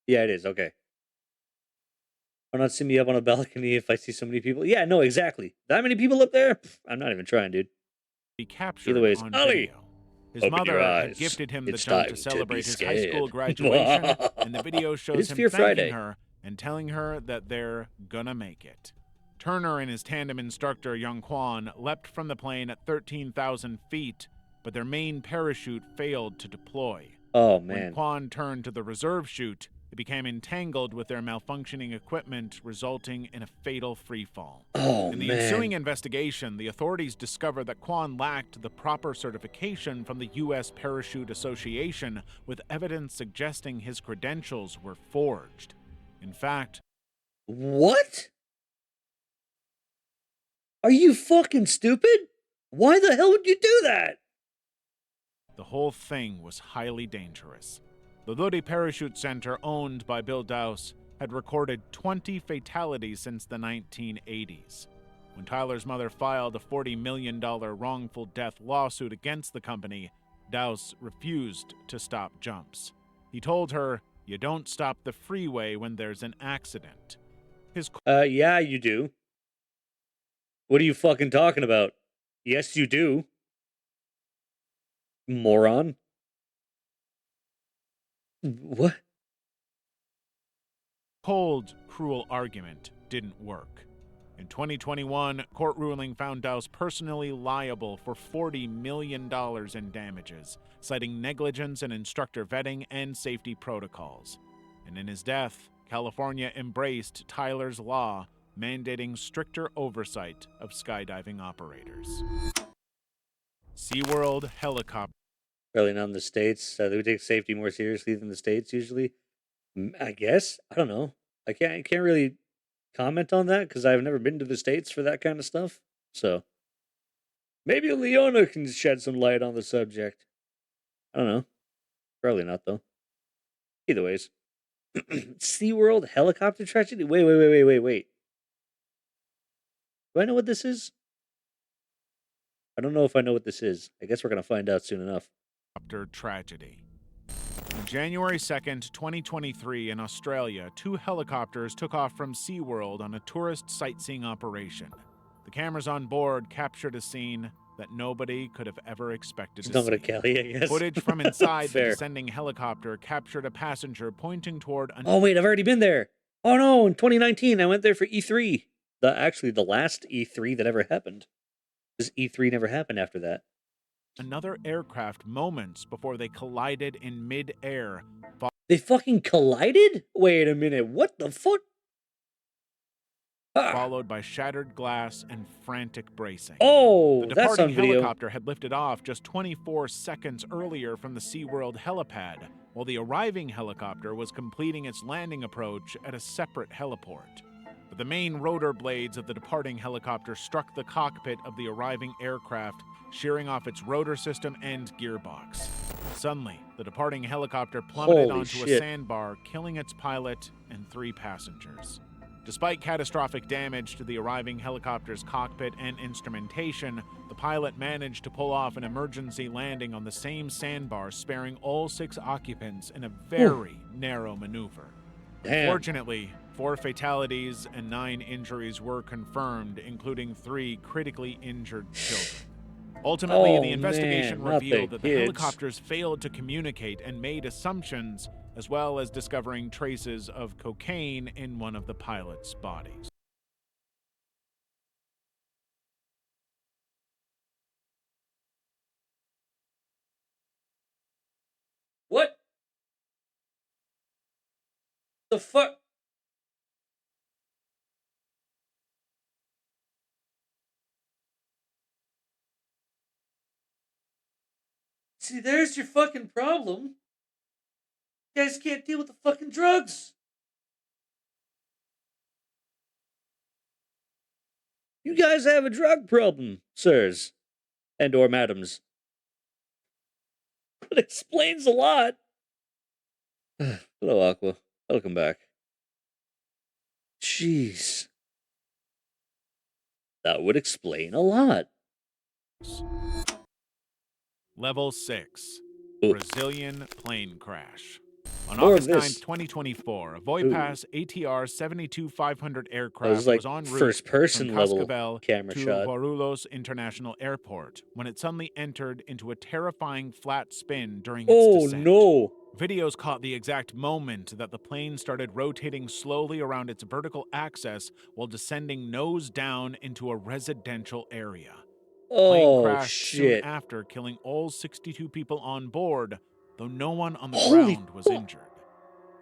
yeah, it is. Okay. Why not see me up on a balcony if I see so many people? Yeah, no, exactly. That many people up there? Pff, I'm not even trying, dude. captured Either way, it's on Ollie. video. His Open mother your had eyes. gifted him the It's jump time to to celebrate be his high school scared. graduation, and the video It shows is him Fear thanking Friday. her and telling her that they're gonna make it. Turner and his tandem instructor, Young Kwan, leapt from the plane at 13,000 feet, but their main parachute failed to deploy. Oh, When man. Kwan turned to the reserve chute, It became entangled with their malfunctioning equipment, resulting in a fatal freefall. Oh, In the man. ensuing investigation, the authorities discovered that Kwan lacked the proper certification from the U.S. Parachute Association, with evidence suggesting his credentials were forged. In fact, What? Are you fucking stupid? Why the hell would you do that? the whole thing was highly dangerous. The Lodi Parachute Center, owned by Bill Dowse, had recorded 20 fatalities since the 1980s. When Tyler's mother filed a $40 million wrongful death lawsuit against the company, Dowse refused to stop jumps. He told her, "You don't stop the freeway when there's an accident." His Yeah, you do. What are you fucking talking about? Yes, you do. Moron. What? cold, cruel argument didn't work. In 2021, court ruling found Dowse personally liable for $40 million in damages, citing negligence in instructor vetting and safety protocols. And in his death, California embraced Tyler's law, mandating stricter oversight of skydiving operators. SeaWorld helicopter. Probably not in the States. They would take safety more seriously than the States usually. I guess. I don't know. I can't really comment on that because I've never been to the States for that kind of stuff. So maybe Leona can shed some light on the subject. I don't know. Probably not though. Either ways. SeaWorld helicopter tragedy? Wait. Do I know what this is? I don't know if I know what this is. I guess we're gonna find out soon enough. Tragedy. On January 2nd, 2023, in Australia, 2 helicopters took off from SeaWorld on a tourist sightseeing operation. The cameras on board captured a scene that nobody could have ever expected to Not gonna see. Kelly, I guess. Footage from inside the Fair. descending helicopter captured a passenger pointing toward an Oh wait, I've already been there. Oh no, in 2019 I went there for E3. The last E3 that ever happened. This E3 never happened after that. another aircraft moments before they collided in mid-air, They fucking collided? Wait a minute, what the fuck? Ah. followed by shattered glass and frantic bracing. Oh, The that's departing on video. helicopter had lifted off just 24 seconds earlier from the SeaWorld helipad, while the arriving helicopter was completing its landing approach at a separate heliport. But the main rotor blades of the departing helicopter struck the cockpit of the arriving aircraft, shearing off its rotor system and gearbox. Suddenly, the departing helicopter plummeted Holy onto a shit. sandbar, killing its pilot and 3 passengers. Despite catastrophic damage to the arriving helicopter's cockpit and instrumentation, the pilot managed to pull off an emergency landing on the same sandbar, sparing all 6 occupants in a very narrow maneuver. Damn. Unfortunately, 4 fatalities and 9 injuries were confirmed, including 3 critically injured children. Ultimately, Oh, the investigation man, not revealed the that the kids. helicopters failed to communicate and made assumptions, as well as discovering traces of cocaine in one of the pilot's bodies. What? The fuck? See, there's your fucking problem. You guys can't deal with the fucking drugs. You guys have a drug problem, sirs and or madams. It explains a lot. Hello, Aqua. Welcome back. Jeez. That would explain a lot. Level 6. Ooh. Brazilian plane crash. On More of August 9th, this. 2024, a Voipass ATR 72-500 That aircraft was like was en route first person from level Cascavel camera to shot. Guarulhos International Airport when it suddenly entered into a terrifying flat spin during its Oh descent. no. Videos caught the exact moment that the plane started rotating slowly around its vertical axis while descending nose down into a residential area. The plane Oh crashed soon shit. after, killing all 62 people on board, though no one on the Holy ground was fuck. injured.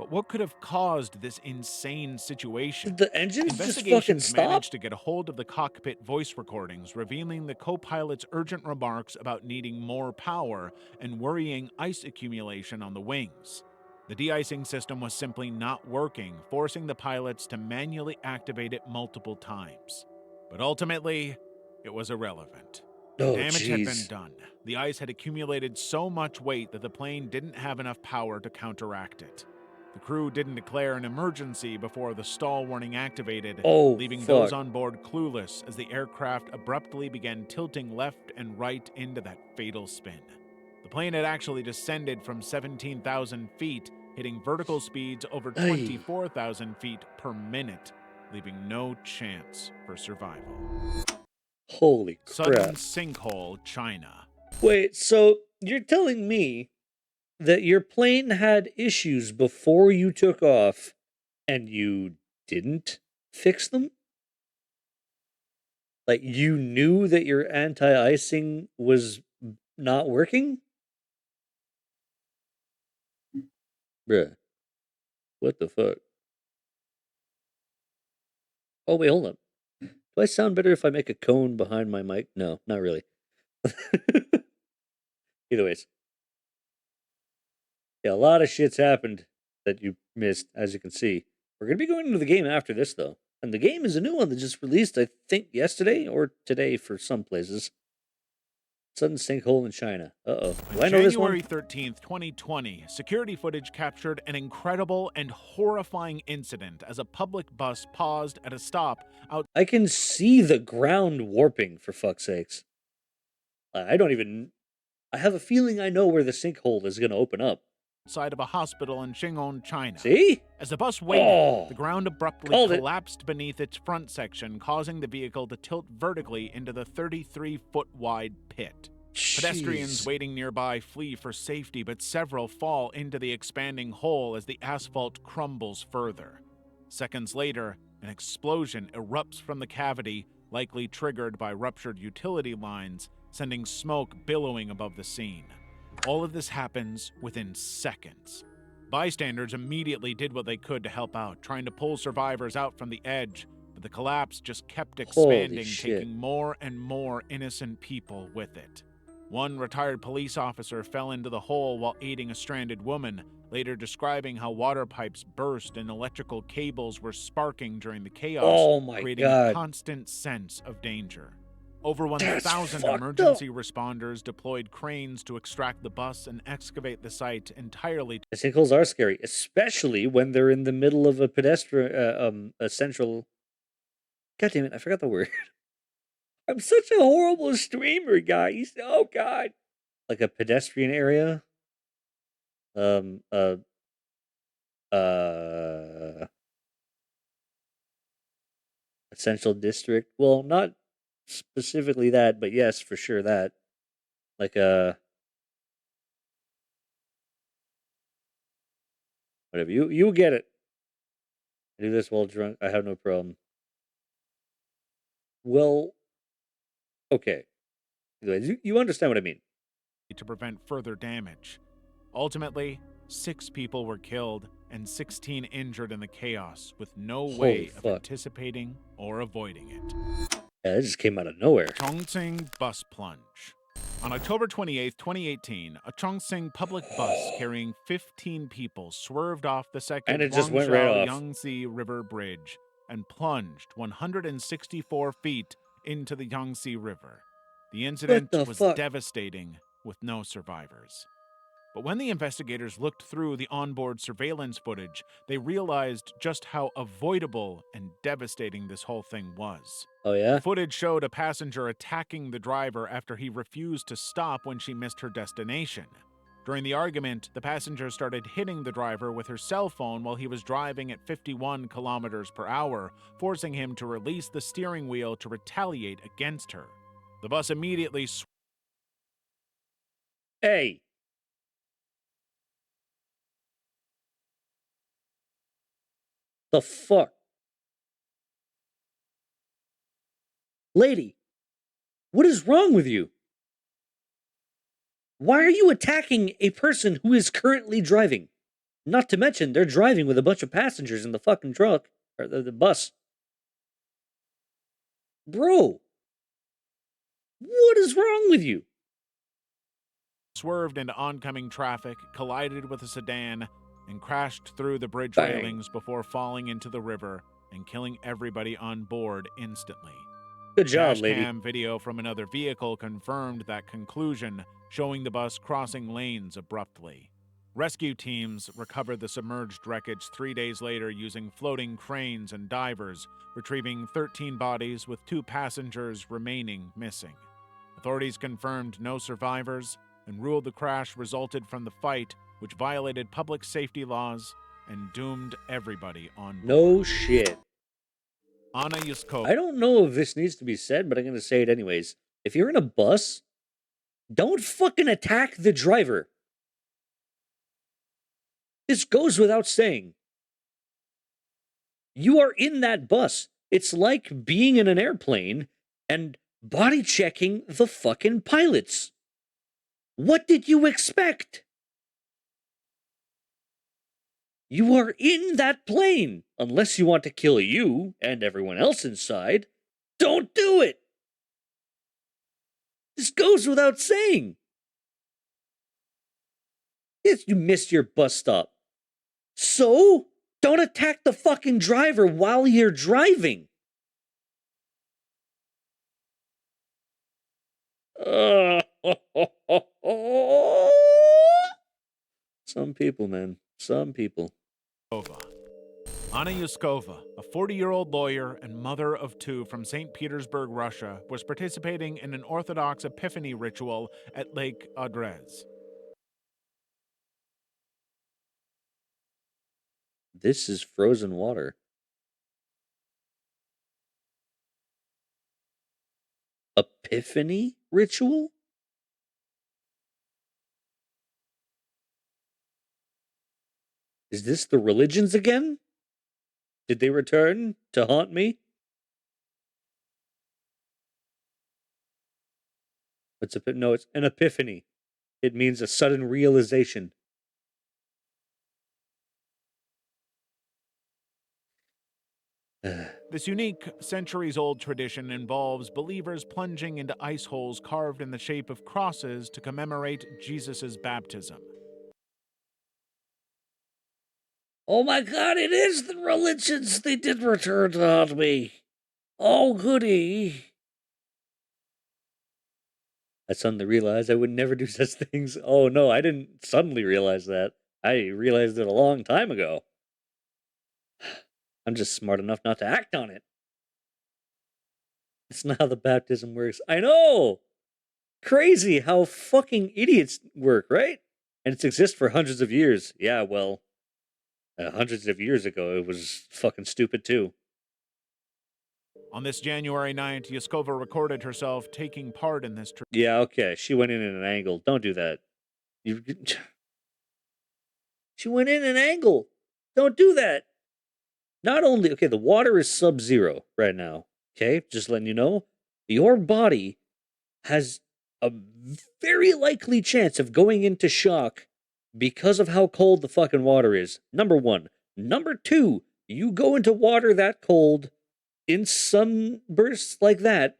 But what could have caused this insane situation? Did the engines just fucking Investigations stop? managed to get a hold of the cockpit voice recordings, revealing the co pilot's urgent remarks about needing more power and worrying ice accumulation on the wings. The de icing system was simply not working, forcing the pilots to manually activate it multiple times. But ultimately, it was irrelevant. The Oh, damage had been jeez. done. The ice had accumulated so much weight that the plane didn't have enough power to counteract it. The crew didn't declare an emergency before the stall warning activated, Oh, leaving those fuck. on board clueless as the aircraft abruptly began tilting left and right into that fatal spin. The plane had actually descended from 17,000 feet, hitting vertical speeds over Ay. 24,000 feet per minute, leaving no chance for survival. Holy Sudden crap. sinkhole, China. Wait, so you're telling me that your plane had issues before you took off and you didn't fix them? Like, you knew that your anti-icing was not working? Bruh, what the fuck? Oh, wait, hold up. Do I sound better if I make a cone behind my mic? No, not really. Either ways. Yeah, a lot of shit's happened that you missed, as you can see. We're going to be going into the game after this, though. And the game is a new one that just released, I think, yesterday or today for some places. Sudden sinkhole in China. Uh-oh. Do I On know this one? January 13th, 2020, security footage captured an incredible and horrifying incident as a public bus paused at a stop I can see the ground warping, for fuck's sakes. I don't even... I have a feeling I know where the sinkhole is going to open up. outside of a hospital in Xinghong, China. See? As the bus waited, Oh, the ground abruptly called it. collapsed beneath its front section, causing the vehicle to tilt vertically into the 33-foot wide pit. Pedestrians Jeez. waiting nearby flee for safety, but several fall into the expanding hole as the asphalt crumbles further. Seconds later, an explosion erupts from the cavity, likely triggered by ruptured utility lines, sending smoke billowing above the scene. All of this happens within seconds. Bystanders immediately did what they could to help out, trying to pull survivors out from the edge, but the collapse just kept expanding, taking more and more innocent people with it. One retired police officer fell into the hole while aiding a stranded woman, later describing how water pipes burst and electrical cables were sparking during the chaos, Oh my creating a God. constant sense of danger. Over That's 1,000 fucked emergency responders deployed cranes to extract the bus and excavate the site entirely. The sinkholes are scary, especially when they're in the middle of a pedestrian, a central... God damn it, I forgot the word. I'm such a horrible streamer, guys. Oh, God. Like a pedestrian area. Um, uh, uh, Essential district. Well, not specifically that, but yes, for sure that. Like whatever. You get it. I do this while drunk. I have no problem. Well, okay. Anyways, you understand what I mean. To prevent further damage. Ultimately, 6 people were killed and 16 injured in the chaos, with no way of anticipating or avoiding it. Yeah, it just came out of nowhere. Chongqing bus plunge. On October 28, 2018, a Chongqing public bus carrying 15 people swerved off the second And it just went right off. Yangtze River Bridge and plunged 164 feet into the Yangtze River. The incident was devastating, with no survivors. But when the investigators looked through the onboard surveillance footage, they realized just how avoidable and devastating this whole thing was. Oh, yeah? The footage showed a passenger attacking the driver after he refused to stop when she missed her destination. During the argument, the passenger started hitting the driver with her cell phone while he was driving at 51 kilometers per hour, forcing him to release the steering wheel to retaliate against her. The bus immediately Hey! The fuck? Lady, what is wrong with you? Why are you attacking a person who is currently driving? Not to mention, they're driving with a bunch of passengers in the fucking truck, or the bus. Bro, what is wrong with you? Swerved into oncoming traffic, collided with a sedan, and crashed through the bridge Bang. railings before falling into the river and killing everybody on board instantly. Good job, lady. Dashcam video from another vehicle confirmed that conclusion, showing the bus crossing lanes abruptly. Rescue teams recovered the submerged wreckage 3 days later using floating cranes and divers, retrieving 13 bodies with 2 passengers remaining missing. Authorities confirmed no survivors and ruled the crash resulted from the fight, which violated public safety laws and doomed everybody on board. No shit. Anna Yuskova. I don't know if this needs to be said, but I'm going to say it anyways. If you're in a bus, don't fucking attack the driver. This goes without saying. You are in that bus. It's like being in an airplane and body checking the fucking pilots. What did you expect? You are in that plane. Unless you want to kill you and everyone else inside, don't do it. This goes without saying. Yes, you missed your bus stop. So, don't attack the fucking driver while you're driving. Some people, man. Some people. Anna Yuskova, a 40-year-old lawyer and mother of 2 from St. Petersburg, Russia, was participating in an Orthodox Epiphany ritual at Lake Odrez. This is frozen water. Epiphany ritual? Is this the religions again? Did they return to haunt me? No, it's an epiphany. It means a sudden realization. This unique, centuries-old tradition involves believers plunging into ice holes carved in the shape of crosses to commemorate Jesus' baptism. Oh my god, it is the religions! They did return to haunt me. Oh, goody. I suddenly realized I would never do such things. Oh no, I didn't suddenly realize that. I realized it a long time ago. I'm just smart enough not to act on it. It's not how the baptism works. I know! Crazy how fucking idiots work, right? And it's existed for hundreds of years. Yeah, well, hundreds of years ago, it was fucking stupid too. On this January 9th, Yuskova recorded herself taking part in this Yeah, okay. She went in an angle. Don't do that. She went in an angle. Don't do that. Not only, okay, the water is sub-zero right now. Okay, just letting you know. Your body has a very likely chance of going into shock because of how cold the fucking water is. Number 1. Number 2, you go into water that cold in sunbursts like that,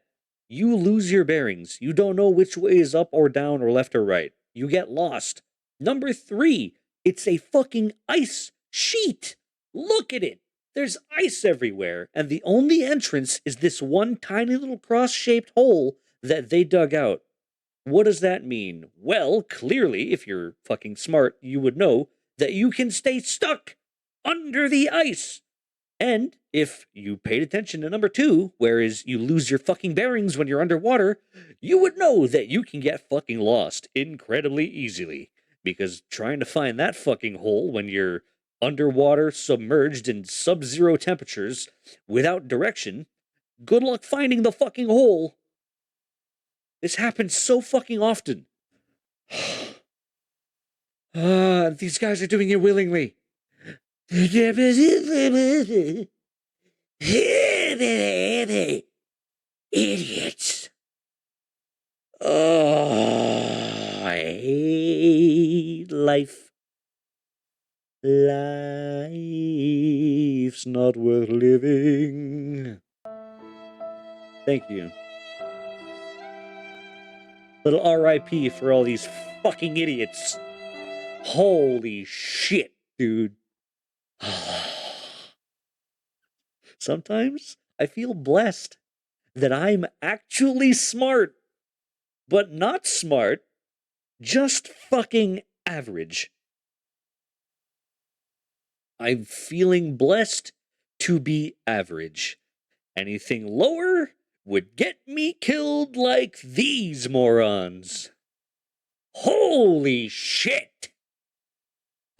you lose your bearings. You don't know which way is up or down or left or right. You get lost. Number 3, it's a fucking ice sheet. Look at it. There's ice everywhere, and the only entrance is this one tiny little cross-shaped hole that they dug out. What does that mean? Well, clearly, if you're fucking smart, you would know that you can stay stuck under the ice. And if you paid attention to number 2, whereas you lose your fucking bearings when you're underwater, you would know that you can get fucking lost incredibly easily. Because trying to find that fucking hole when you're underwater, submerged in sub-zero temperatures, without direction, good luck finding the fucking hole. This happens so fucking often. These guys are doing it willingly. Idiots. Oh, I hate life. Life's not worth living. Thank you. Little RIP for all these fucking idiots. Holy shit, dude. Sometimes I feel blessed that I'm actually smart, but not smart, just fucking average. I'm feeling blessed to be average. Anything lower would get me killed like these morons. Holy shit!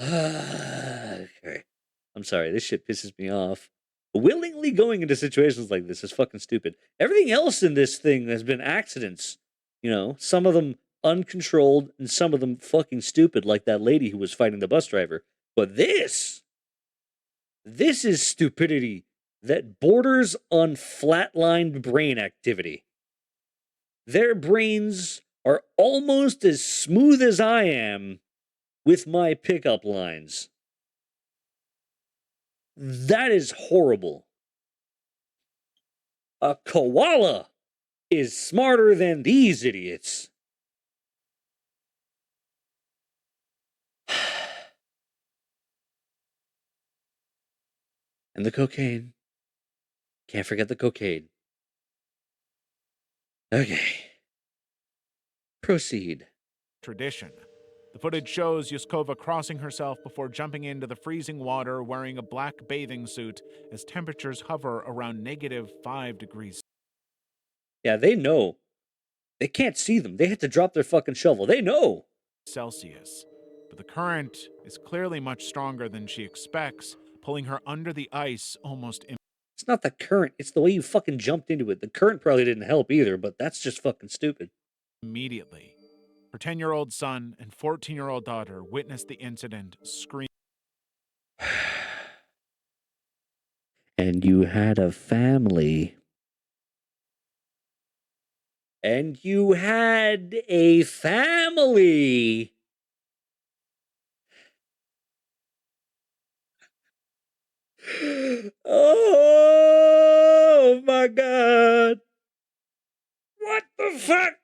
Okay. I'm sorry, this shit pisses me off. Willingly going into situations like this is fucking stupid. Everything else in this thing has been accidents. You know, some of them uncontrolled and some of them fucking stupid, like that lady who was fighting the bus driver. But this is stupidity that borders on flatlined brain activity. Their brains are almost as smooth as I am with my pickup lines. That is horrible. A koala is smarter than these idiots. And the cocaine. Can't forget the cocaine. Okay. Proceed. Tradition. The footage shows Yuskova crossing herself before jumping into the freezing water wearing a black bathing suit as temperatures hover around -5 degrees Yeah, they know. They can't see them. They had to drop their fucking shovel. They know. Celsius. But the current is clearly much stronger than she expects, pulling her under the ice almost It's not the current. It's the way you fucking jumped into it. The current probably didn't help either, but that's just fucking stupid. immediately. Her 10-year-old son and 14-year-old daughter witnessed the incident, screaming. And you had a family. And you had a family. Oh my god. What the fuck?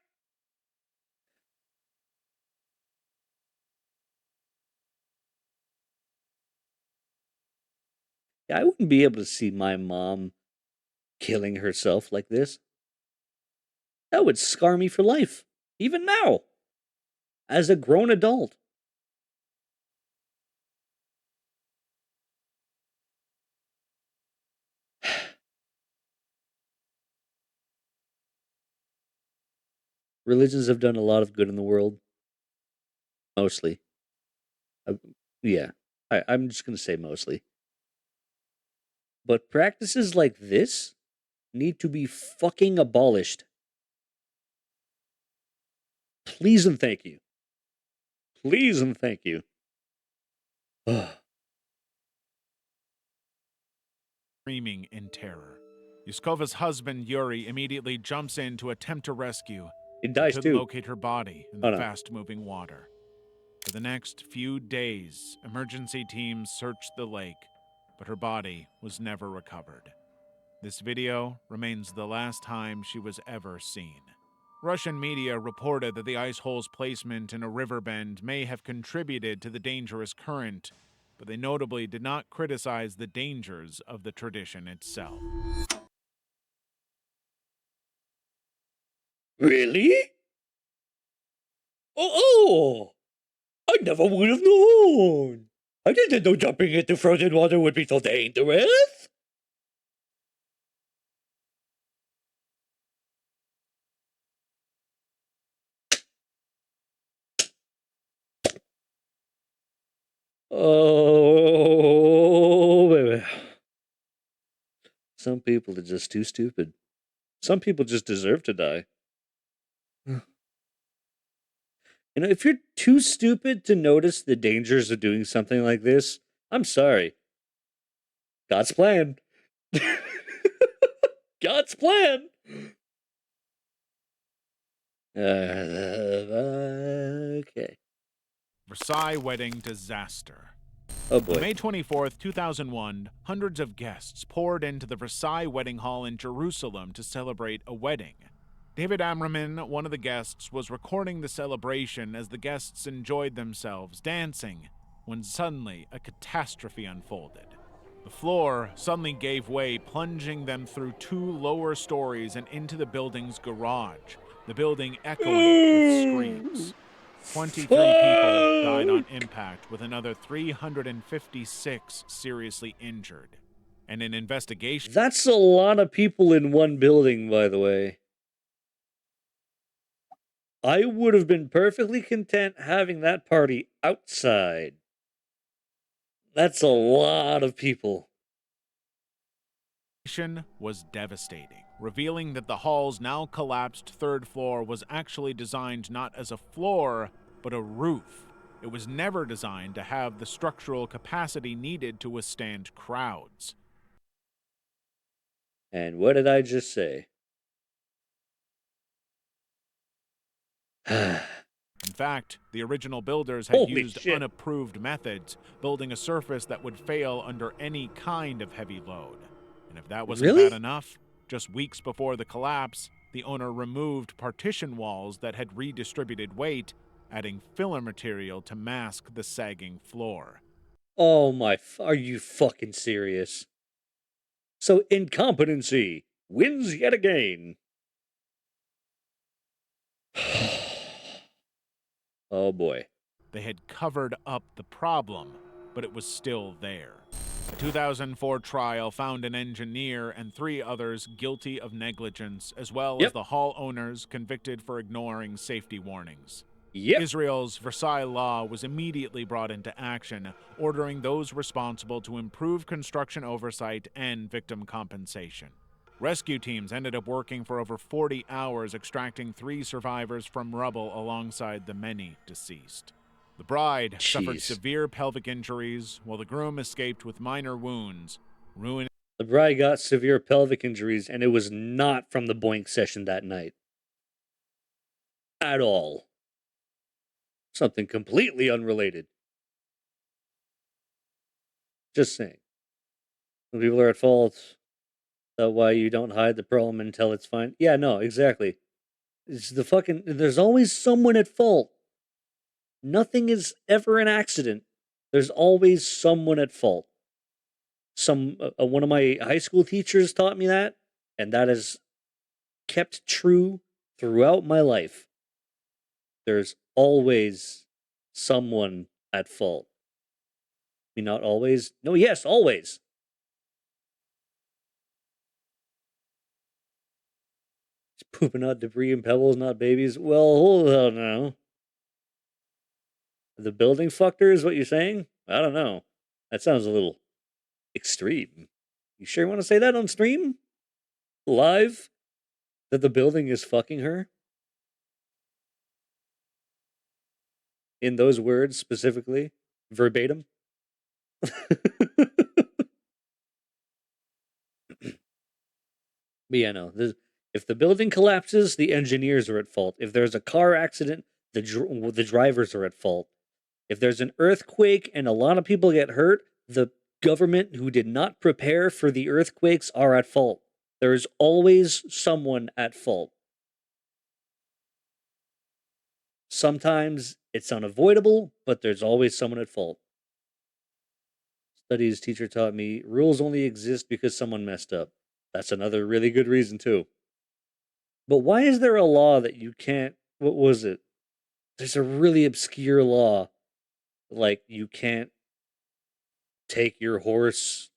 I wouldn't be able to see my mom killing herself like this. That would scar me for life, even now, as a grown adult. Religions have done a lot of good in the world, mostly. Uh, yeah, I'm just going to say mostly. But practices like this need to be fucking abolished. Please and thank you. Please and thank you. Screaming in terror. Yuskova's husband, Yuri, immediately jumps in to attempt to rescue. It He dies couldn't too. locate her body in Oh, the no. fast-moving water. For the next few days, emergency teams searched the lake, but her body was never recovered. This video remains the last time she was ever seen. Russian media reported that the ice hole's placement in a river bend may have contributed to the dangerous current, but they notably did not criticize the dangers of the tradition itself. Really? Oh, I never would have known. I didn't know jumping into frozen water would be so dangerous. Oh, baby. Some people are just too stupid. Some people just deserve to die. You know, if you're too stupid to notice the dangers of doing something like this, I'm sorry. God's plan. God's plan. Okay. Versailles wedding disaster. Oh boy. On May 24th, 2001, hundreds of guests poured into the Versailles Wedding Hall in Jerusalem to celebrate a wedding. David Ammerman, one of the guests, was recording the celebration as the guests enjoyed themselves dancing, when suddenly a catastrophe unfolded. The floor suddenly gave way, plunging them through 2 lower stories and into the building's garage, the building echoing with screams. 23 people died on impact, with another 356 seriously injured. And an investigation... That's a lot of people in one building, by the way. I would have been perfectly content having that party outside. That's a lot of people. Was devastating, revealing that the hall's now collapsed 3rd floor was actually designed not as a floor, but a roof. It was never designed to have the structural capacity needed to withstand crowds. And what did I just say? In fact, the original builders had Holy used shit. unapproved methods, building a surface that would fail under any kind of heavy load. And if that wasn't Really? bad enough, just weeks before the collapse, the owner removed partition walls that had redistributed weight, adding filler material to mask the sagging floor. Oh my, are you fucking serious? So incompetency wins yet again. Oh boy. They had covered up the problem, but it was still there. A 2004 trial found an engineer and 3 others guilty of negligence, as well as the hall owners convicted for ignoring safety warnings. Israel's Versailles Law was immediately brought into action, ordering those responsible to improve construction oversight and victim compensation. Rescue teams ended up working for over 40 hours, extracting 3 survivors from rubble alongside the many deceased. The bride suffered severe pelvic injuries, while the groom escaped with minor wounds, ruining... The bride got severe pelvic injuries, and it was not from the boink session that night. At all. Something completely unrelated. Just saying. When people are at fault, that's why you don't hide the problem until it's fine. Yeah, no, exactly. It's the fucking... There's always someone at fault. Nothing is ever an accident. There's always someone at fault. One of my high school teachers taught me that, and that is kept true throughout my life. There's always someone at fault. I mean, not always. No, yes, always. It's pooping out debris and pebbles, not babies. Well, hold on now. The building fucker is what you're saying? I don't know. That sounds a little extreme. You sure want to say that on stream? Live? That the building is fucking her? In those words specifically? Verbatim? But yeah, no. If the building collapses, the engineers are at fault. If there's a car accident, the drivers are at fault. If there's an earthquake and a lot of people get hurt, the government who did not prepare for the earthquakes are at fault. There is always someone at fault. Sometimes it's unavoidable, but there's always someone at fault. Studies teacher taught me rules only exist because someone messed up. That's another really good reason, too. But why is there a law that you can't... What was it? There's a really obscure law. Like, you can't take your horse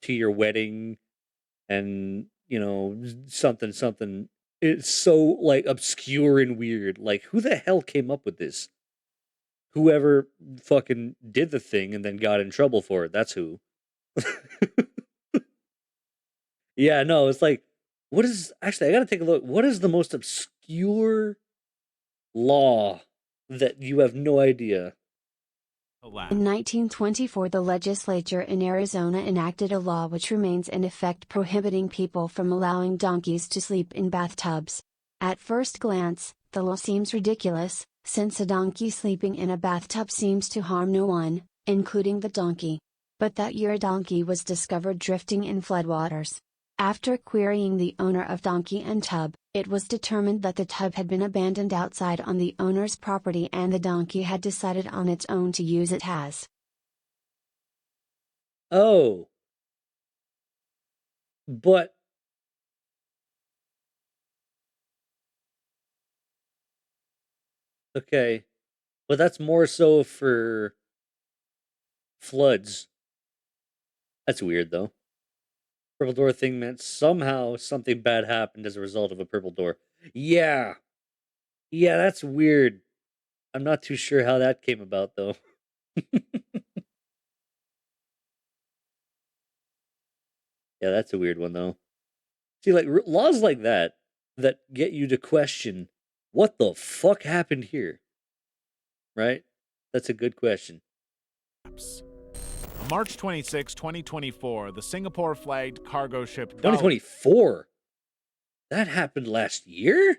to your wedding and, something. It's so, like, obscure and weird. Like, who the hell came up with this? Whoever fucking did the thing and then got in trouble for it. That's who. Yeah, no, it's like, what is... Actually, I gotta take a look. What is the most obscure law that you have no idea? In 1924, the legislature in Arizona enacted a law which remains in effect prohibiting people from allowing donkeys to sleep in bathtubs. At first glance, the law seems ridiculous, since a donkey sleeping in a bathtub seems to harm no one, including the donkey. But that year a donkey was discovered drifting in floodwaters. After querying the owner of donkey and tub, it was determined that the tub had been abandoned outside on the owner's property and the donkey had decided on its own to use it as. Oh. But okay. But that's more so for floods. That's weird though. Purple door thing meant somehow something bad happened as a result of a purple door. Yeah. Yeah, that's weird. I'm not too sure how that came about though. Yeah, that's a weird one though. See, like laws like that that get you to question what the fuck happened here, right? That's a good question. On March 26, 2024, the Singapore-flagged cargo ship 2024. That happened last year?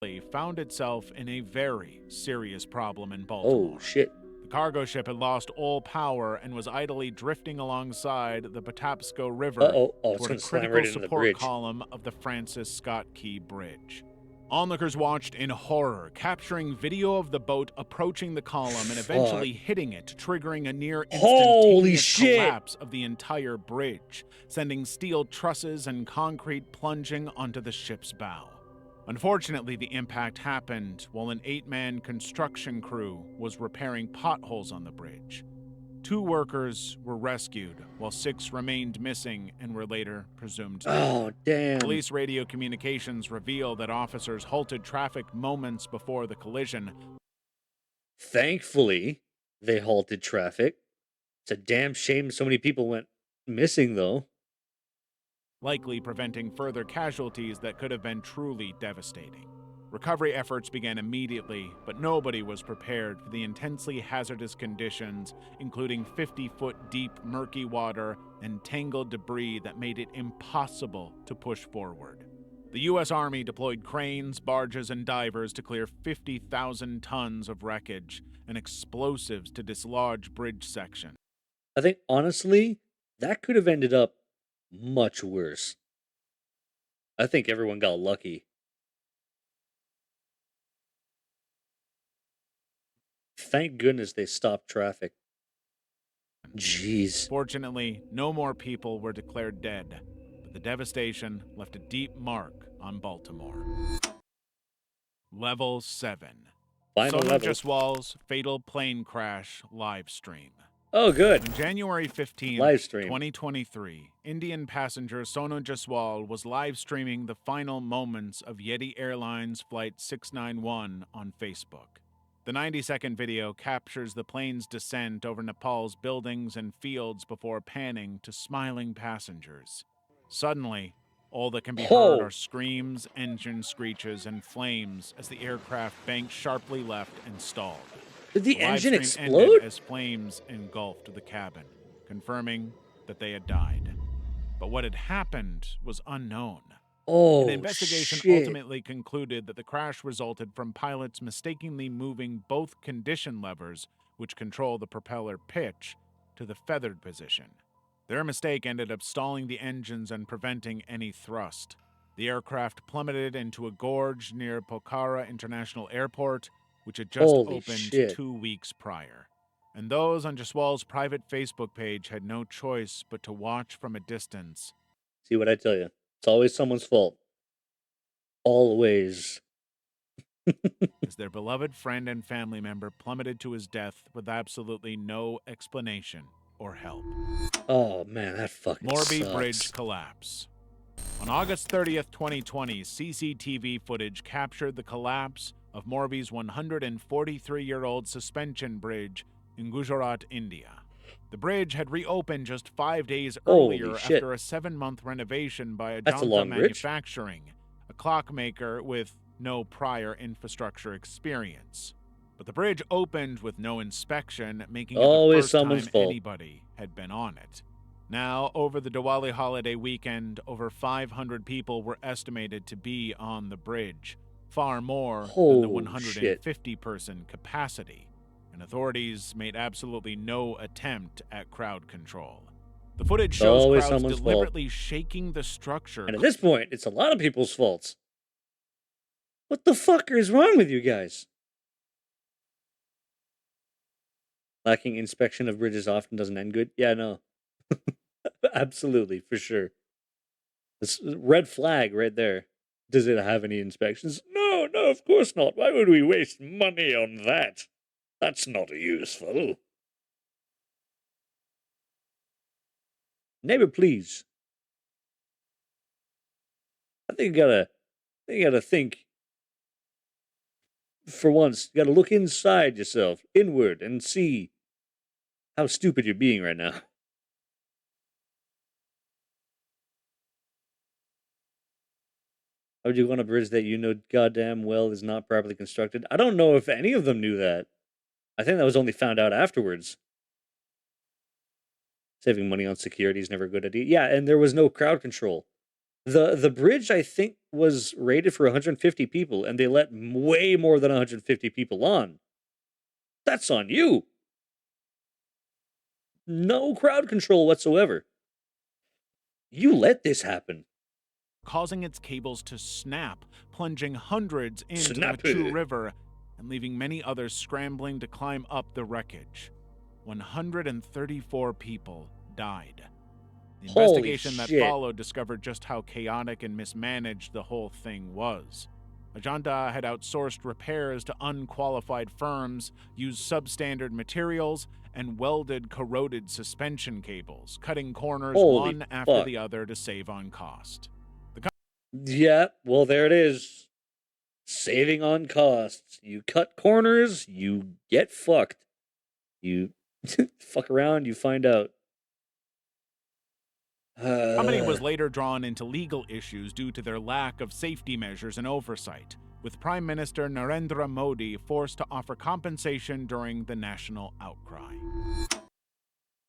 Dolly found itself in a very serious problem in Baltimore. Oh shit. The cargo ship had lost all power and was idly drifting alongside the Patapsco River It's toward a gonna slam critical right into the support bridge. column of the Francis Scott Key Bridge. Onlookers watched in horror, capturing video of the boat approaching the column and eventually hitting it, triggering a near Holy instantaneous shit. collapse of the entire bridge, sending steel trusses and concrete plunging onto the ship's bow. Unfortunately, the impact happened while an 8-man construction crew was repairing potholes on the bridge. 2 workers were rescued, while 6 remained missing and were later presumed dead. Oh, damn. Police radio communications reveal that officers halted traffic moments before the collision. Thankfully, they halted traffic. It's a damn shame so many people went missing, though. Likely preventing further casualties that could have been truly devastating. Recovery efforts began immediately, but nobody was prepared for the intensely hazardous conditions, including 50-foot deep murky water and tangled debris that made it impossible to push forward. The U.S. Army deployed cranes, barges, and divers to clear 50,000 tons of wreckage and explosives to dislodge bridge sections. I think, honestly, that could have ended up much worse. I think everyone got lucky. Thank goodness they stopped traffic. Jeez. Fortunately, no more people were declared dead, but the devastation left a deep mark on Baltimore. Level 7. Final Sono level. Jaswal's fatal plane crash live stream. Oh, good. On January 15, Live stream. 2023, Indian passenger Sono Jaswal was live streaming the final moments of Yeti Airlines Flight 691 on Facebook. The 90-second video captures the plane's descent over Nepal's buildings and fields before panning to smiling passengers. Suddenly, all that can be heard are screams, engine screeches, and flames as the aircraft banked sharply left and stalled. Did the live engine stream explode? ended as flames engulfed the cabin, confirming that they had died. But what had happened was unknown. Oh, An investigation shit. ultimately concluded that the crash resulted from pilots mistakenly moving both condition levers, which control the propeller pitch, to the feathered position. Their mistake ended up stalling the engines and preventing any thrust. The aircraft plummeted into a gorge near Pokhara International Airport, which had just Holy opened shit. 2 weeks prior. And those on Jaswal's private Facebook page had no choice but to watch from a distance. See what I tell you? It's always someone's fault. Always. As their beloved friend and family member plummeted to his death with absolutely no explanation or help. Oh, man, that fucking Morbi sucks. Bridge collapse. On August 30th, 2020, CCTV footage captured the collapse of Morbi's 143-year-old suspension bridge in Gujarat, India. The bridge had reopened just 5 days Holy earlier shit. after a 7-month renovation by That's a Ajanta long bridge. Manufacturing, a clockmaker with no prior infrastructure experience. But the bridge opened with no inspection, making it the Always first someone's time fault. anybody had been on it. Now, over the Diwali holiday weekend, over 500 people were estimated to be on the bridge, far more than the Holy 150-person capacity. and authorities made absolutely no attempt at crowd control. The footage It's shows always crowds someone's fault. deliberately shaking the structure. And at this point, it's a lot of people's faults. What the fuck is wrong with you guys? Lacking inspection of bridges often doesn't end good. Yeah, no. Absolutely, for sure. This red flag right there. Does it have any inspections? No, no, of course not. Why would we waste money on that? That's not useful. Neighbor, please. I think you gotta think. For once, you gotta look inside yourself, inward, and see how stupid you're being right now. How would you go on a bridge that you know goddamn well is not properly constructed? I don't know if any of them knew that. I think that was only found out afterwards. Saving money on security is never a good idea. Yeah, and there was no crowd control. The bridge, I think, was rated for 150 people, and they let way more than 150 people on. That's on you. No crowd control whatsoever. You let this happen. Causing its cables to snap, plunging hundreds into the Snappy. Machu River and leaving many others scrambling to climb up the wreckage. 134 people died. The Holy investigation that shit. followed discovered just how chaotic and mismanaged the whole thing was. Ajanta had outsourced repairs to unqualified firms, used substandard materials, and welded corroded suspension cables, cutting corners Holy one after fuck. the other to save on cost. Yeah, well, there it is. Saving on costs. You cut corners, you get fucked. You fuck around, you find out. The company was later drawn into legal issues due to their lack of safety measures and oversight, with Prime Minister Narendra Modi forced to offer compensation during the national outcry.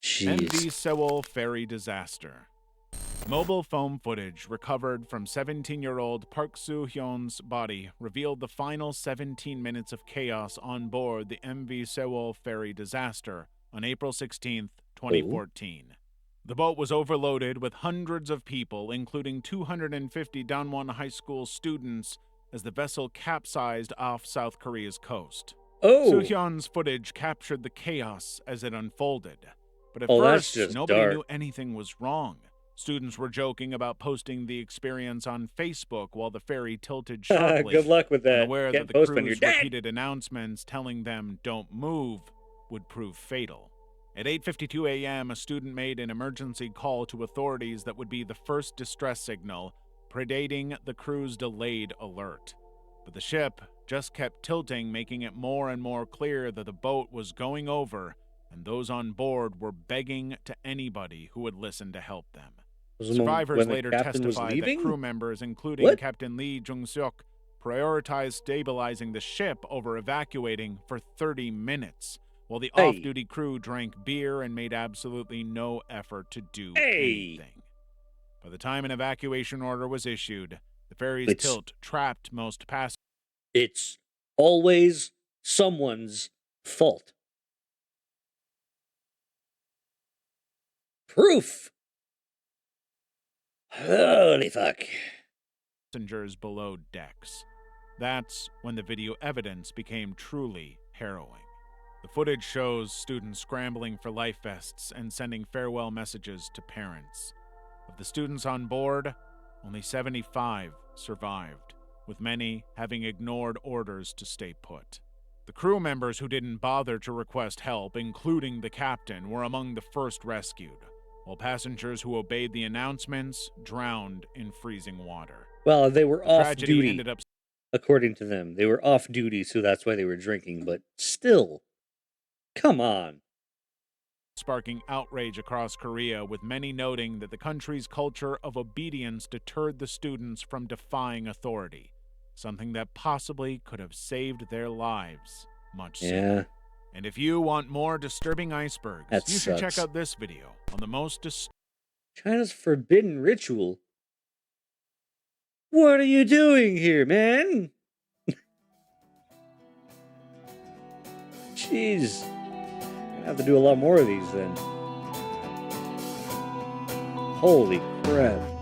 MV Jeez. Sewol ferry disaster. Mobile phone footage recovered from 17-year-old Park Soo-hyun's body revealed the final 17 minutes of chaos on board the MV Sewol ferry disaster on April 16, 2014. The boat was overloaded with hundreds of people, including 250 Danwon High School students, as the vessel capsized off South Korea's coast. Oh. Soo-hyun's footage captured the chaos as it unfolded. But at That's first, just nobody dark. knew anything was wrong. Students were joking about posting the experience on Facebook while the ferry tilted sharply. Good luck with that. Unaware Can't that the post when you're crew's dead. repeated announcements telling them don't move would prove fatal. At 8:52 a.m., a student made an emergency call to authorities that would be the first distress signal, predating the crew's delayed alert. But the ship just kept tilting, making it more and more clear that the boat was going over, and those on board were begging to anybody who would listen to help them. Survivors later testified that crew members, including Captain Lee Jung-seok, prioritized stabilizing the ship over evacuating for 30 minutes, while the off-duty crew drank beer and made absolutely no effort to do anything. By the time an evacuation order was issued, the ferry's tilt trapped most passengers. It's always someone's fault. Proof. Holy fuck. Passengers below decks. That's when the video evidence became truly harrowing. The footage shows students scrambling for life vests and sending farewell messages to parents. Of the students on board, only 75 survived, with many having ignored orders to stay put. The crew members who didn't bother to request help, including the captain, were among the first rescued, while passengers who obeyed the announcements drowned in freezing water. Well, they were off duty. Ended up, according to them, they were off duty, so that's why they were drinking, but still, come on. Sparking outrage across Korea, with many noting that the country's culture of obedience deterred the students from defying authority, something that possibly could have saved their lives much sooner. And if you want more disturbing icebergs, you should check out this video on the most China's forbidden ritual? What are you doing here, man? Jeez. I'm gonna have to do a lot more of these then. Holy crap.